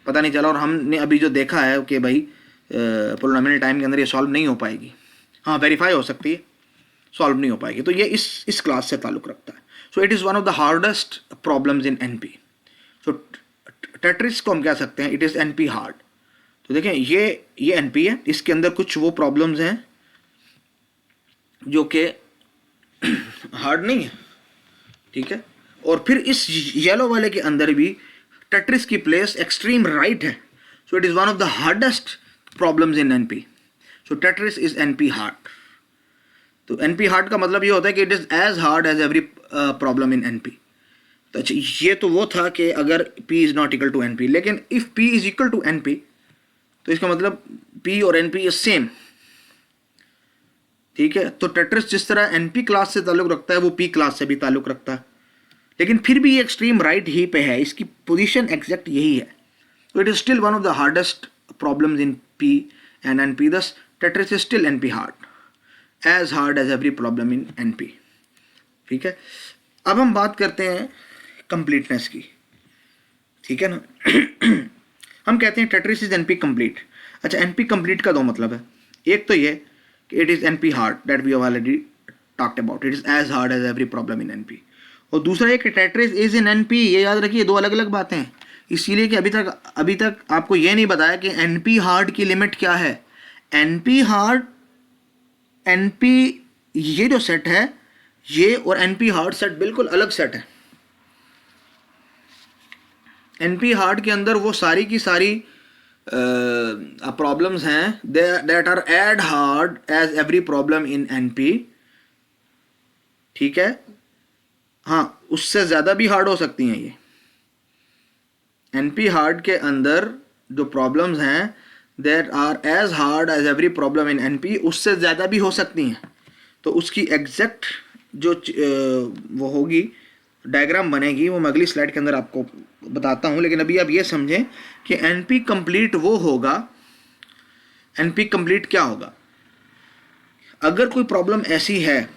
पता नहीं चला, और हमने अभी जो देखा है कि भाई पोलिनोमियल टाइम के अंदर ये सॉल्व नहीं हो पाएगी। हाँ, वेरीफाई हो सकती है, सॉल्व नहीं हो पाएगी। तो ये इस क्लास से ताल्लुक़ रखता है। So it is one of the hardest problems in NP। So Tetris को हम कह सकते हैं इट इज़ NP हार्ड। तो देखें ये NP है, इसके अंदर कुछ वो प्रॉब्लम्स हैं जो कि हार्ड नहीं है, ठीक है। और फिर इस येलो वाले के अंदर भी टेट्रिस की प्लेस एक्सट्रीम राइट है। So it is one of the hardest problems in NP। So Tetris is NP hard. तो NP हार्ड का मतलब ये होता है कि it is as hard as every problem in NP। तो अच्छा, ये तो वो था कि अगर P is not equal to NP, लेकिन if P is equal to NP तो इसका मतलब P और NP इज सेम, ठीक है। तो टेट्रिस जिस तरह NP क्लास से ताल्लुक़ रखता है वो P क्लास से भी ताल्लुक़ रखता है, लेकिन फिर भी ये एक्सट्रीम राइट ही पे है, इसकी पोजीशन एग्जैक्ट यही है। तो it is still one of the hardest problems in P and NP, thus Tetris is still NP hard. As hard as every problem in NP. ठीक है, अब हम बात करते हैं कंप्लीटनेस की। ठीक है ना। हम कहते हैं टेट्रिस इज एनपी कंप्लीट। अच्छा, एनपी कंप्लीट का दो मतलब है। एक तो ये कि it is NP hard, that we have already talked about, it is as hard as every problem in NP. और दूसरा ये कि टेट्रिस इज इन एनपी, ये याद रखिए, दो अलग अलग बातें हैं। इसीलिए कि अभी तक आपको ये नहीं बताया कि एनपी हार्ड की लिमिट क्या है। एनपी हार्ड, एनपी ये जो सेट है ये और एनपी हार्ड सेट बिल्कुल अलग सेट है। एनपी हार्ड के अंदर वो सारी की सारी प्रॉब्लम्स हैं that are as hard as every problem in NP. ठीक है, हाँ, उससे ज़्यादा भी हार्ड हो सकती हैं ये। एनपी हार्ड के अंदर जो प्रॉब्लम्स हैं that are as hard as every problem in NP, उससे ज़्यादा भी हो सकती हैं। तो उसकी एग्जैक्ट जो वो होगी, डायग्राम बनेगी, वो मैं अगली स्लाइड के अंदर आपको बताता हूँ। लेकिन अभी आप ये समझें कि एनपी कंप्लीट वो होगा, एनपी कंप्लीट क्या होगा, अगर कोई प्रॉब्लम ऐसी है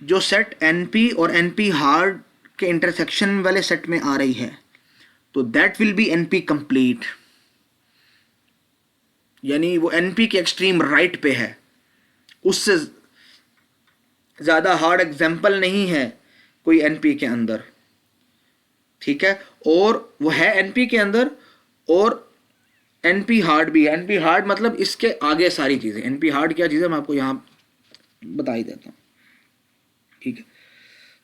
जो सेट एनपी और एनपी हार्ड के इंटरसेक्शन वाले सेट में आ रही है, तो that will B NP complete. यानी वो एनपी के एक्सट्रीम राइट पे है, उससे ज़्यादा हार्ड एग्जाम्पल नहीं है कोई एनपी के अंदर। ठीक है, और वो है एनपी के अंदर और एनपी हार्ड भी है। एनपी हार्ड मतलब इसके आगे सारी चीज़ें। एनपी हार्ड क्या चीज़ है मैं आपको यहाँ बता ही देता हूँ। ठीक है,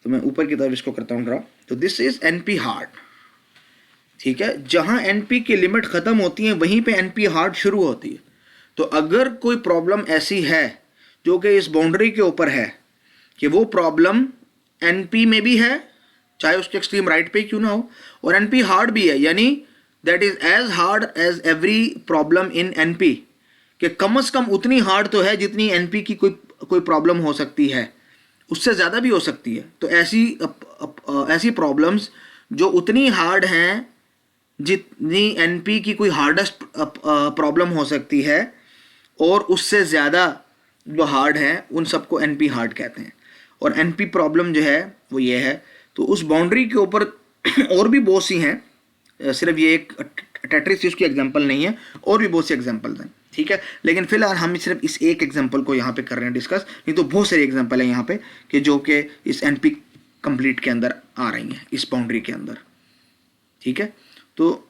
तो मैं ऊपर की तरफ इसको करता हूँ ड्रा। तो दिस इज एनपी हार्ड। ठीक है, जहाँ एनपी की लिमिट ख़त्म होती है वहीं पे एनपी हार्ड शुरू होती है। तो अगर कोई प्रॉब्लम ऐसी है जो कि इस बाउंड्री के ऊपर है कि वो प्रॉब्लम एनपी में भी है, चाहे उसके एक्सट्रीम राइट पे क्यों ना हो, और एनपी हार्ड भी है, यानी that is as hard as every problem in NP, कि कम से कम उतनी हार्ड तो है जितनी एनपी की कोई प्रॉब्लम हो सकती है, उससे ज़्यादा भी हो सकती है। तो ऐसी प्रॉब्लम्स जो उतनी हार्ड हैं जितनी एनपी की कोई हार्डेस्ट प्रॉब्लम हो सकती है, और उससे ज़्यादा जो हार्ड है उन सबको एनपी हार्ड कहते हैं। और एनपी प्रॉब्लम जो है वो ये है। तो उस बाउंड्री के ऊपर और भी बहुत सी हैं, सिर्फ ये एक टेट्रिस की एग्जांपल नहीं है, और भी बहुत सी एग्जांपल्स हैं। ठीक है, लेकिन फिलहाल हम सिर्फ इस एक एग्जांपल को यहाँ पे कर रहे हैं डिस्कस, नहीं तो बहुत सारी एग्जांपल है यहाँ पे कि जो कि इस एनपी कंप्लीट के अंदर आ रही हैं, इस बाउंड्री के अंदर। ठीक है, तो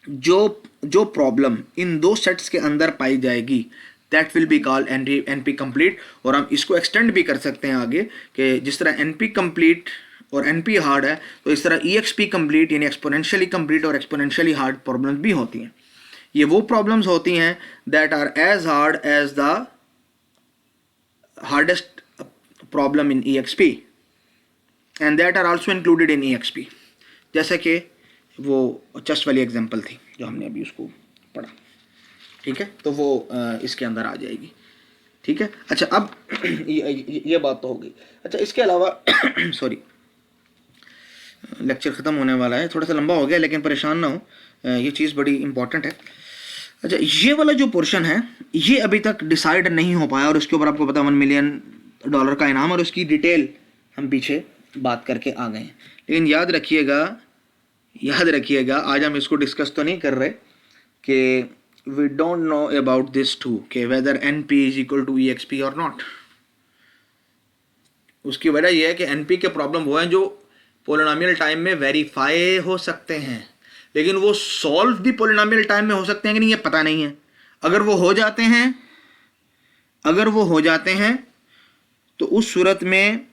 जो प्रॉब्लम इन दो सेट्स के अंदर पाई जाएगी that will be called NP complete. और हम इसको एक्सटेंड भी कर सकते हैं आगे कि जिस तरह एनपी कंप्लीट और एनपी हार्ड है, तो इस तरह ईएक्सपी कंप्लीट यानी एक्सपोनेंशियली कंप्लीट और एक्सपोनेंशियली हार्ड प्रॉब्लम्स भी होती हैं। ये वो प्रॉब्लम्स होती हैं that are as hard as the hardest problem in EXP and that are also included in EXP. जैसे कि वो चेस्ट वाली एग्जांपल थी जो हमने अभी उसको पढ़ा। ठीक है, तो वो इसके अंदर आ जाएगी। ठीक है, अच्छा, अब ये बात तो हो गई। अच्छा, इसके अलावा सॉरी, लेक्चर ख़त्म होने वाला है, थोड़ा सा लंबा हो गया, लेकिन परेशान ना हो, ये चीज़ बड़ी इंपॉर्टेंट है। अच्छा, ये वाला जो पोर्शन है ये अभी तक डिसाइड नहीं हो पाया, और उसके ऊपर आपको पता $1 मिलियन का इनाम, और उसकी डिटेल हम पीछे बात करके आ गए हैं। लेकिन याद रखिएगा आज हम इसको डिस्कस तो नहीं कर रहे कि we don't know about this too कि whether NP is equal to EXP और नॉट। उसकी वजह यह है कि एनपी के प्रॉब्लम वो हैं जो पोलिनोमियल टाइम में वेरीफाई हो सकते हैं, लेकिन वो सॉल्व भी पोलिनोमियल टाइम में हो सकते हैं कि नहीं ये पता नहीं है। अगर वो हो जाते हैं तो उस सूरत में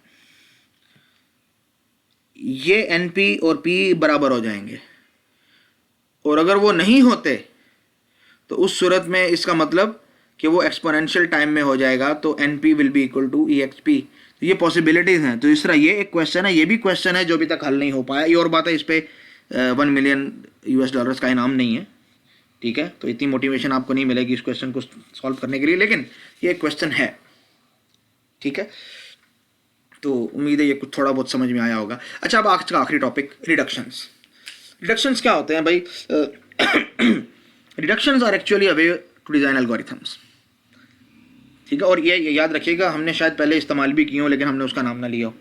ये एनपी और पी बराबर हो जाएंगे, और अगर वो नहीं होते तो उस सूरत में इसका मतलब कि वो एक्सपोनेंशियल टाइम में हो जाएगा, तो NP will be equal to EXP. तो ये पॉसिबिलिटीज़ हैं। तो इस तरह ये एक क्वेश्चन है, ये भी क्वेश्चन है जो अभी तक हल नहीं हो पाया। ये और बात है, इस पर $1 मिलियन का इनाम नहीं है। ठीक है, तो इतनी मोटिवेशन आपको नहीं मिलेगी इस क्वेश्चन को सॉल्व करने के लिए, लेकिन ये एक क्वेश्चन है। ठीक है, तो उम्मीद है ये कुछ थोड़ा बहुत समझ में आया होगा। अच्छा, अब आज का आखिरी टॉपिक, रिडक्शंस। रिडक्शंस क्या होते हैं भाई? Reductions are actually a way to design algorithms. ठीक है। और ये याद रखिएगा, हमने शायद पहले इस्तेमाल भी किए हो लेकिन हमने उसका नाम ना लिया हो,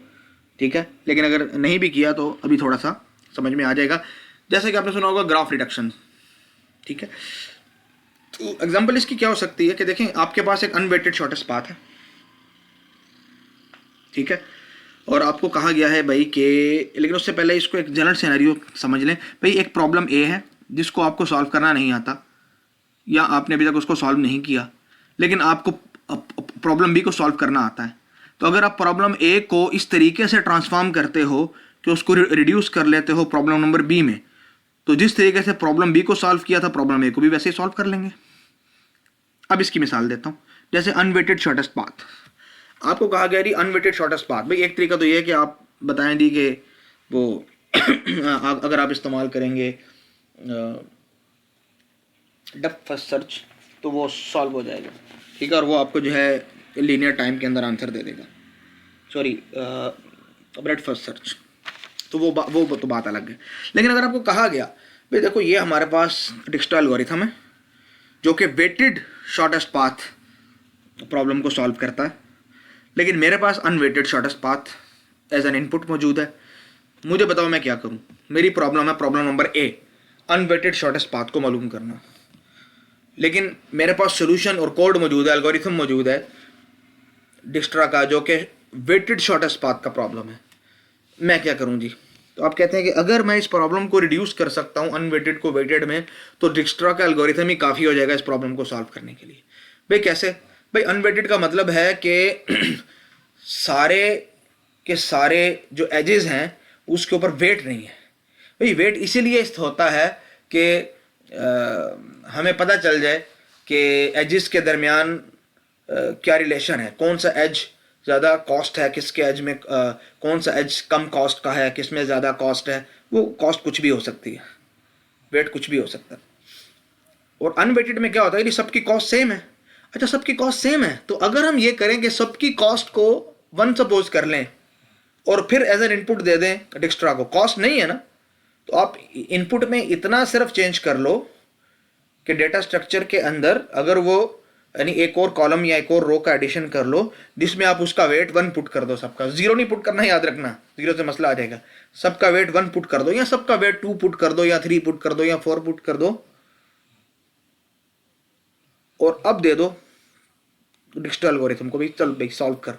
ठीक है। लेकिन अगर नहीं भी किया तो अभी थोड़ा सा समझ में आ जाएगा। जैसे कि आपने सुना होगा ग्राफ रिडक्शन, ठीक है। तो एग्जांपल इसकी क्या हो सकती है कि देखें, आपके पास एक अनवेटेड शॉर्टेस्ट पाथ है, ठीक है, और आपको कहा गया है भाई कि, लेकिन उससे पहले इसको एक जनरल सिनेरियो समझ लें भाई। एक प्रॉब्लम ए है जिसको आपको सॉल्व करना नहीं आता, या आपने अभी तक उसको सॉल्व नहीं किया, लेकिन आपको प्रॉब्लम बी को सॉल्व करना आता है। तो अगर आप प्रॉब्लम ए को इस तरीके से ट्रांसफॉर्म करते हो कि उसको रिड्यूस कर लेते हो प्रॉब्लम नंबर बी में, तो जिस तरीके से प्रॉब्लम बी को सॉल्व किया था, प्रॉब्लम ए को भी वैसे ही सॉल्व कर लेंगे। अब इसकी मिसाल देता हूँ, जैसे अनवेटेड शॉर्टेस्ट पाथ। आपको कहा गया जी अनवेटेड शॉर्टेस्ट पाथ, भाई एक तरीका तो ये है कि आप बताएं दी कि वो अगर आप इस्तेमाल करेंगे डेप्थ फर्स्ट सर्च तो वो सॉल्व हो जाएगा, ठीक है, और वो आपको जो है लीनियर टाइम के अंदर आंसर दे देगा। सॉरी, ब्रेडथ फर्स्ट सर्च, तो वो तो बात अलग है। लेकिन अगर आपको कहा गया भाई देखो ये हमारे पास डिक्स्ट्रा एल्गोरिथम है जो कि वेटेड शॉर्टेस्ट पाथ प्रॉब्लम को सॉल्व करता है, लेकिन मेरे पास unweighted shortest path as an input मौजूद है। मुझे बताओ मैं क्या करूं। मेरी प्रॉब्लम है problem number A, unweighted shortest path को मालूम करना, लेकिन मेरे पास सोल्यूशन और कोड मौजूद है, एल्गोरिथम मौजूद है डिक्स्ट्रा का जो कि वेटेड शॉर्टेस्ट पाथ का प्रॉब्लम है। मैं क्या करूं जी। तो आप कहते हैं कि अगर मैं इस प्रॉब्लम को रिड्यूस कर सकता हूं अनवेटेड को वेटेड में, तो डिक्स्ट्रा का एल्गोरिथम ही काफ़ी हो जाएगा इस प्रॉब्लम को सॉल्व करने के लिए। भाई कैसे? भाई अनवेटेड का मतलब है कि सारे के सारे जो एजेस हैं उसके ऊपर वेट नहीं है। भाई वेट इसीलिए होता है कि हमें पता चल जाए कि एजेस के दरमियान क्या रिलेशन है, कौन सा एज ज़्यादा कॉस्ट है, किसके एज में कौन सा एज कम कॉस्ट का है, किस में ज़्यादा कॉस्ट है। वो कॉस्ट कुछ भी हो सकती है, वेट कुछ भी हो सकता है। और अनवेटेड में क्या होता है कि सबकी कॉस्ट सेम है। अच्छा, सबकी कॉस्ट सेम है, तो अगर हम ये करें कि सबकी कॉस्ट को 1 सपोज कर लें और फिर एज एन इनपुट दे दें डिक्स्ट्रा को, कॉस्ट नहीं है ना, तो आप इनपुट में इतना सिर्फ चेंज कर लो कि डेटा स्ट्रक्चर के अंदर अगर वो यानी एक और कॉलम या एक और रो का एडिशन कर लो जिसमें आप उसका वेट 1 पुट कर दो। सबका 0 नहीं पुट करना, याद रखना, 0 से मसला आ जाएगा। सबका वेट 1 पुट कर दो, या सबका वेट 2 पुट कर दो, या 3 पुट कर दो, या 4 पुट कर दो, और अब दे दो डिक्स्ट्रा एल्गोरिथम को भी, चल भाई सॉल्व कर,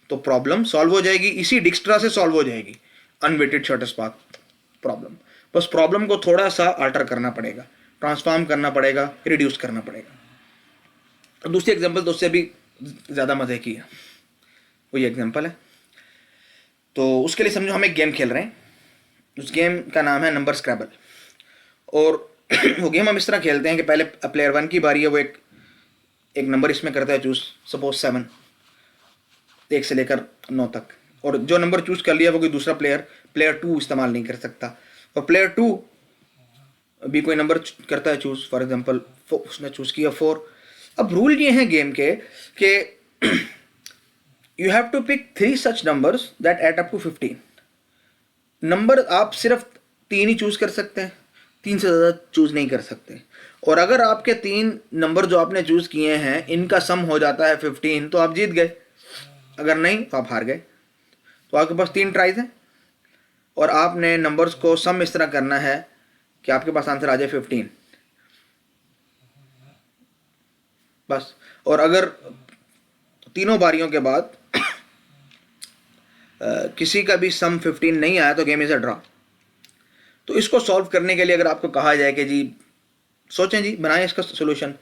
तो प्रॉब्लम सॉल्व हो जाएगी। इसी डिक्स्ट्रा से सॉल्व हो जाएगी अनवेटेड शॉर्टेस्ट पाथ प्रॉब्लम। बस प्रॉब्लम को थोड़ा सा अल्टर करना पड़ेगा, ट्रांसफॉर्म करना पड़ेगा, रिड्यूस करना पड़ेगा। दूसरी एग्जांपल तो उससे भी ज़्यादा मज़े की है, वो ये एग्जांपल है। तो उसके लिए समझो हम एक गेम खेल रहे हैं, उस गेम का नाम है नंबर स्क्रैबल। और वो गेम हम इस तरह खेलते हैं कि पहले प्लेयर 1 की बारी है, वो एक नंबर इसमें करता है चूज़, सपोज 7, 1 से लेकर 9 तक, और जो नंबर चूज़ कर लिया वो कोई दूसरा प्लेयर 2 इस्तेमाल नहीं कर सकता। और प्लेयर 2 भी कोई नंबर करता है चूज़, फॉर एग्जांपल उसने चूज़ किया 4। अब रूल ये हैं गेम के कि you have to pick 3 such numbers that add up to 15। Number आप सिर्फ 3 ही चूज़ कर सकते हैं, 3 से ज़्यादा चूज़ नहीं कर सकते। और अगर आपके 3 नंबर जो आपने चूज़ किए हैं इनका सम हो जाता है 15 तो आप जीत गए, अगर नहीं तो आप हार गए। तो आपके पास 3 ट्राइज हैं और आपने नंबर्स को सम इस तरह करना है कि आपके पास आंसर आ जाए 15 बस। और अगर तीनों बारियों के बाद किसी का भी सम 15 नहीं आया तो गेम इज़ अ ड्रॉ। तो इसको सॉल्व करने के लिए अगर आपको कहा जाए कि जी सोचें जी, बनाएं इसका सोल्यूशन,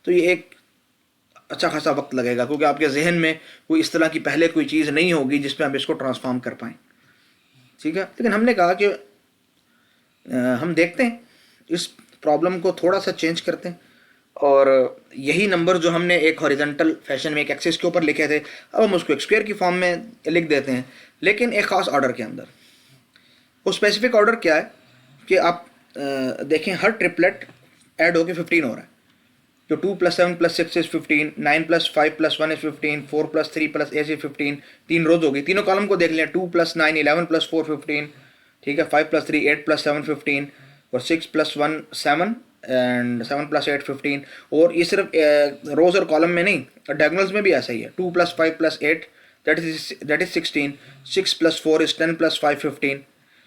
तो ये एक अच्छा खासा वक्त लगेगा, क्योंकि आपके जहन में कोई इस तरह की पहले कोई चीज़ नहीं होगी जिस पे आप इसको ट्रांसफॉर्म कर पाएँ, ठीक है। लेकिन हमने कहा कि हम देखते हैं इस प्रॉब्लम को थोड़ा सा चेंज करते हैं, और यही नंबर जो हमने एक हॉरिजॉन्टल फैशन में एक एक्सिस के ऊपर लिखे थे, अब हम उसको एक स्क्वायर की फॉर्म में लिख देते हैं, लेकिन एक ख़ास ऑर्डर के अंदर। वो स्पेसिफिक ऑर्डर क्या है कि आप देखें हर ट्रिपलेट ऐड होकर 15 हो रहा है। तो 2 + 7 + 6 इज़ 15, 9 + 5 + 1 इज़ 15, 4 + 3 + 8 इज़ 15। 3 रोज होगी, तीनों कॉलम को देख लें, 2 + 9 11 + 4 15, ठीक है, 5 + 3 8 + 7 15, और 6 + 1 7 एंड 7 + 8 15। और ये सिर्फ रोज और कॉलम में नहीं, डायगोनल्स में भी ऐसा ही है। 2 + 5 + 8 दैट इज 16, 6 + 4 इज 10 + 5 15।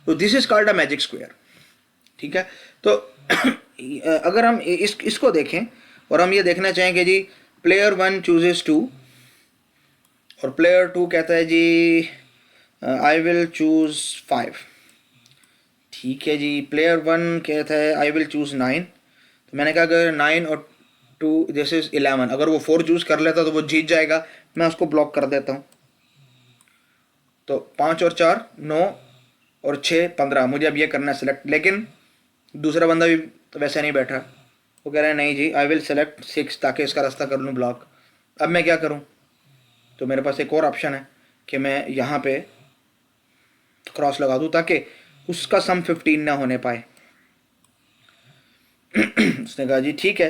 तो this is called a magic square. ठीक है, तो अगर हम इसको देखें और हम ये देखना चाहें कि जी प्लेयर 1 चूजेस 2 और प्लेयर 2 कहता है जी आई विल चूज 5। ठीक है जी, प्लेयर 1 कहता है आई विल चूज 9। तो मैंने कहा अगर 9 और 2 दिस इज 11, अगर वो 4 चूज कर लेता तो वो जीत जाएगा, मैं उसको ब्लॉक कर देता हूँ। तो 5 और 4 9 और 6 15, मुझे अब ये करना है सेलेक्ट। लेकिन दूसरा बंदा भी तो वैसे नहीं बैठा, वो कह रहा है नहीं जी आई विल सेलेक्ट 6 ताकि इसका रास्ता कर लूँ ब्लॉक। अब मैं क्या करूँ? तो मेरे पास एक और ऑप्शन है कि मैं यहाँ पे क्रॉस लगा दूँ ताकि उसका सम 15 ना होने पाए। उसने कहा जी ठीक है,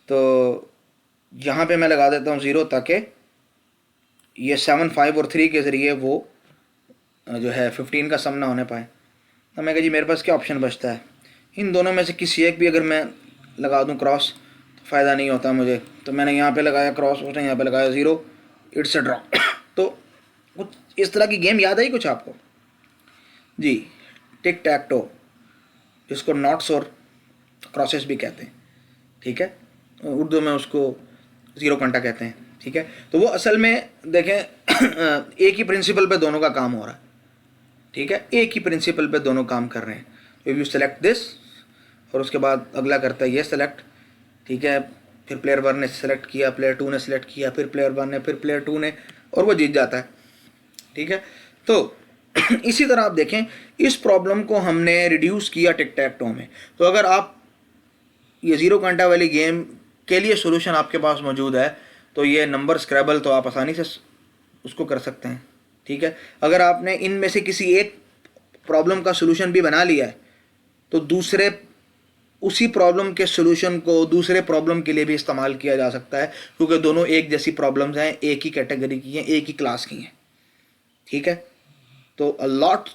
तो यहाँ पे मैं लगा देता हूँ 0 ताकि ये 7 5 और 3 के ज़रिए वो जो है 15 का सम ना होने पाए। अब मैं कहा जी मेरे पास क्या ऑप्शन बचता है? इन दोनों में से किसी एक भी अगर मैं लगा दूं क्रॉस तो फ़ायदा नहीं होता मुझे। तो मैंने यहाँ पे लगाया क्रॉस, उसने यहाँ पे लगाया 0, इट्स अ ड्रॉ। तो कुछ इस तरह की गेम याद आई कुछ आपको? जी, टिक टैक टो, जिसको नॉट्स और क्रॉसेस भी कहते हैं। ठीक है, उर्दू में उसको 0 कंटा कहते हैं। ठीक है, तो वो असल में देखें एक ही प्रिंसिपल पे दोनों का काम हो रहा है। ठीक है, एक ही प्रिंसिपल पे दोनों काम कर रहे हैं। तो यू सेलेक्ट दिस और उसके बाद अगला करता है ये सेलेक्ट। ठीक है, फिर प्लेयर 1 ने सेलेक्ट किया, प्लेयर 2 ने सेलेक्ट किया, फिर प्लेयर 1 ने, फिर प्लेयर 2 ने, और वो जीत जाता है। ठीक है, तो इसी तरह आप देखें इस प्रॉब्लम को हमने रिड्यूस किया टिक टैक टो में। तो अगर आप ये 0 घंटा वाली गेम के लिए सोल्यूशन आपके पास मौजूद है तो ये नंबर स्क्रैबल तो आप आसानी से उसको कर सकते हैं। ठीक है, अगर आपने इनमें से किसी एक प्रॉब्लम का सोल्यूशन भी बना लिया है तो दूसरे उसी प्रॉब्लम के सोल्यूशन को दूसरे प्रॉब्लम के लिए भी इस्तेमाल किया जा सकता है, क्योंकि दोनों एक जैसी प्रॉब्लम्स हैं, एक ही कैटेगरी की हैं, एक ही क्लास की हैं। ठीक है, तो a lot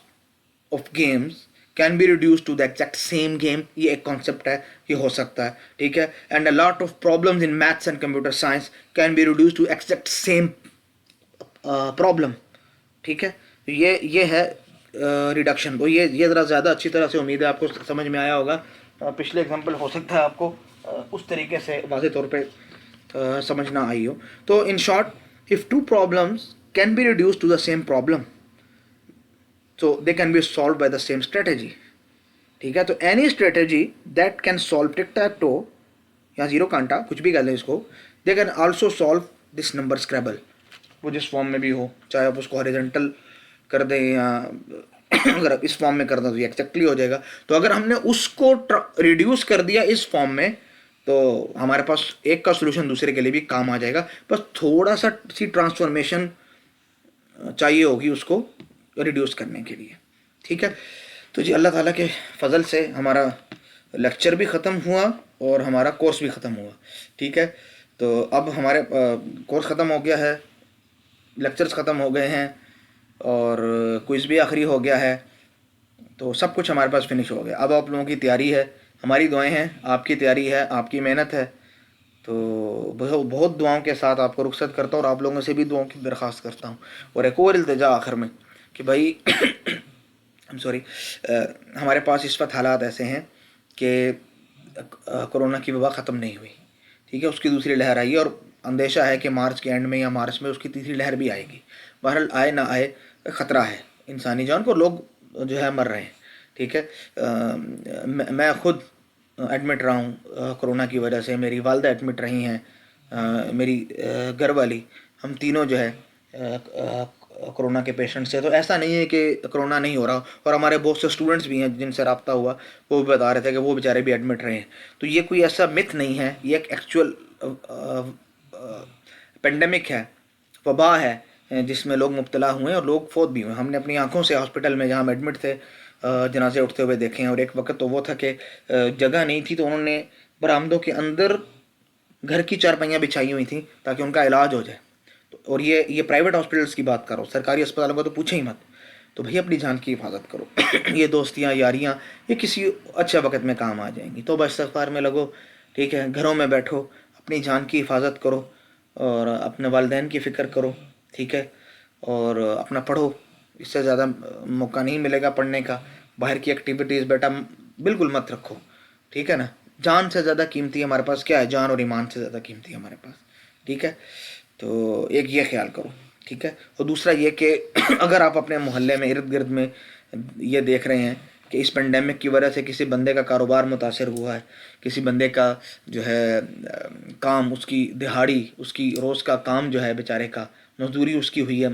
of games can be reduce to the exact same game, ये एक कॉन्सेप्ट है, ये हो सकता है। ठीक है, and a lot of problems in maths and computer science can be reduce to exact same problem. ठीक है, ये है रिडक्शन। तो ये ज़रा ज़्यादा अच्छी तरह से उम्मीद है आपको समझ में आया होगा। पिछले एग्जांपल हो सकता है आपको उस तरीके से वाज़े तौर पे समझ ना आई हो। तो in short, if two problems can be reduce to the same problem so they can be solved by the same strategy। ठीक है, तो any strategy that can solve tic tac toe या 0 कांटा, कुछ भी कह लें इसको, they can also solve this number scrabble, वो जिस फॉर्म में भी हो, चाहे आप उसको हॉरिजॉन्टल कर दें या अगर आप इस फॉर्म में कर दें तो ये एक्जैक्टली हो जाएगा। तो अगर हमने उसको रिड्यूस कर दिया इस फॉर्म में तो हमारे पास एक का सोल्यूशन दूसरे के लिए भी काम आ जाएगा। बस थोड़ा सा सी ट्रांसफॉर्मेशन चाहिए होगी उसको रिड्यूस करने के लिए। ठीक है, तो जी अल्लाह ताला के फजल से हमारा लेक्चर भी ख़त्म हुआ और हमारा कोर्स भी ख़त्म हुआ। ठीक है, तो अब हमारे कोर्स ख़त्म हो गया है, लेक्चर्स ख़त्म हो गए हैं और क्विज़ भी आखिरी हो गया है, तो सब कुछ हमारे पास फिनिश हो गया। अब आप लोगों की तैयारी है, हमारी दुआएं हैं, आपकी तैयारी है, आपकी मेहनत है। तो बहुत दुआओं के साथ आपको रुखसत करता हूँ और आप लोगों से भी दुआओं की दरख्वास्त करता हूँ। और एक और इल्तिजा आखिर में कि भाई I'm सॉरी, हमारे पास इस वक्त हालात ऐसे हैं कि कोरोना की वबा ख़त्म नहीं हुई। ठीक है, उसकी दूसरी लहर आई और अंदेशा है कि मार्च के एंड में या मार्च में उसकी तीसरी लहर भी आएगी। बहरहाल आए ना आए, ख़तरा है इंसानी जान को, लोग जो है मर रहे हैं। ठीक है, मैं ख़ुद एडमिट रहा हूँ कोरोना की वजह से, मेरी वालदा एडमिट रही हैं, मेरी घर वाली, हम तीनों जो है कोरोना के पेशेंट्स है। तो ऐसा नहीं है कि कोरोना नहीं हो रहा, और हमारे बहुत से स्टूडेंट्स भी हैं जिनसे रब्ता हुआ, वो भी बता रहे थे कि वो बेचारे भी एडमिट रहे हैं। तो ये कोई ऐसा मिथ नहीं है, ये एक एक्चुअल पेंडेमिक है, वबा है जिसमें लोग मुब्तला हुए हैं और लोग फौत भी हुए। हमने अपनी आंखों से हॉस्पिटल में जहाँ हम एडमिट थे जनाजे उठते हुए देखे हैं। और एक वक्त तो वो था कि जगह नहीं थी तो उन्होंने बरामदों के अंदर घर की चारपाइयाँ बिछाई हुई थी ताकि उनका इलाज हो जाए। और ये प्राइवेट हॉस्पिटल्स की बात कर रहा हूँ, सरकारी अस्पतालों का तो पूछे ही मत। तो भैया अपनी जान की हिफाजत करो। ये दोस्तियाँ यारियाँ ये किसी अच्छे वक्त में काम आ जाएंगी। तो बस इस्तग़फ़ार में लगो, ठीक है, घरों में बैठो, अपनी जान की हिफाजत करो और अपने वालिदैन की फ़िक्र करो, ठीक है, और अपना पढ़ो। इससे ज़्यादा मौका नहीं मिलेगा पढ़ने का। बाहर की एक्टिविटीज़ बेटा बिल्कुल मत रखो, ठीक है ना। जान से ज़्यादा कीमती हमारे पास क्या है? जान और ईमान से ज़्यादा कीमती है हमारे पास, ठीक है। तो एक ये ख्याल करो, ठीक है। और दूसरा ये कि अगर आप अपने मोहल्ले में इर्द गिर्द में ये देख रहे हैं कि इस पेंडेमिक की वजह से किसी बंदे का कारोबार मुतासर हुआ है, किसी बंदे का जो है काम, उसकी दिहाड़ी, उसकी रोज़ का काम जो है बेचारे का, मजदूरी उसकी हुई है,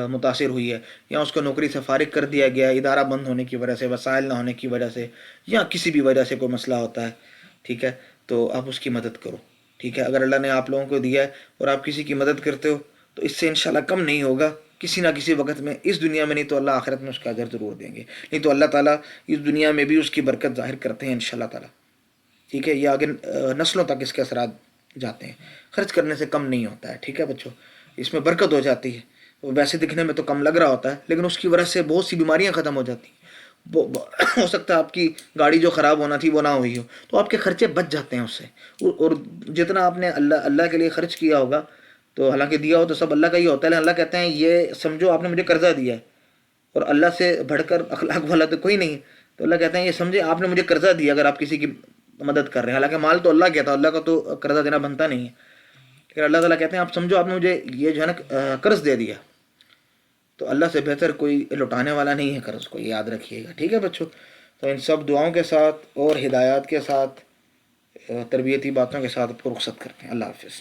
मुतासर हुई है, या उसको नौकरी से फारिग कर दिया गया है इदारा बंद होने की वजह से, वसाइल ना होने की वजह से, या किसी भी वजह से कोई मसला होता है, ठीक है, तो आप उसकी मदद करो, ठीक है। अगर अल्लाह ने आप लोगों को दिया है और आप किसी की मदद करते हो तो इससे इंशाल्लाह कम नहीं होगा किसी ना किसी वक्त में, इस दुनिया में नहीं तो अल्लाह आखिरत में उसका अजर ज़रूर देंगे। नहीं तो अल्लाह ताला इस दुनिया में भी उसकी बरकत ज़ाहिर करते हैं इंशाल्लाह ताला, ठीक है। ये आगे नस्लों तक इसके असरात जाते हैं। खर्च करने से कम नहीं होता है, ठीक है बच्चों, इसमें बरकत हो जाती है। वैसे दिखने में तो कम लग रहा होता है लेकिन उसकी वजह से बहुत सी बीमारियां ख़त्म हो जाती हैं। हो सकता है आपकी गाड़ी जो ख़राब होना थी वो ना हुई हो, तो आपके खर्चे बच जाते हैं उससे। और जितना आपने अल्लाह अल्लाह के लिए ख़र्च किया होगा, तो हालांकि दिया हो तो सब अल्लाह का ही होता है, लेकिन अल्लाह कहते हैं ये समझो आपने मुझे कर्जा दिया है, और अल्लाह से बढ़कर अखलाक वाला तो कोई नहीं है। तो अल्लाह कहते हैं ये समझे आपने मुझे कर्जा दिया अगर आप किसी की मदद कर रहे हैं। हालांकि माल तो अल्लाह कहता है, अल्लाह का तो कर्जा देना बनता नहीं है, लेकिन अल्लाह ताला कहते हैं आप समझो आपने मुझे ये जो है ना कर्ज दे दिया। तो अल्लाह से बेहतर कोई लुटाने वाला नहीं है कर्ज को, याद रखिएगा, ठीक है बच्चों। तो इन सब दुआओं के साथ और हिदायत के साथ, तरबियती बातों के साथ आपको रुखसत करते हैं। अल्लाह हाफिज़।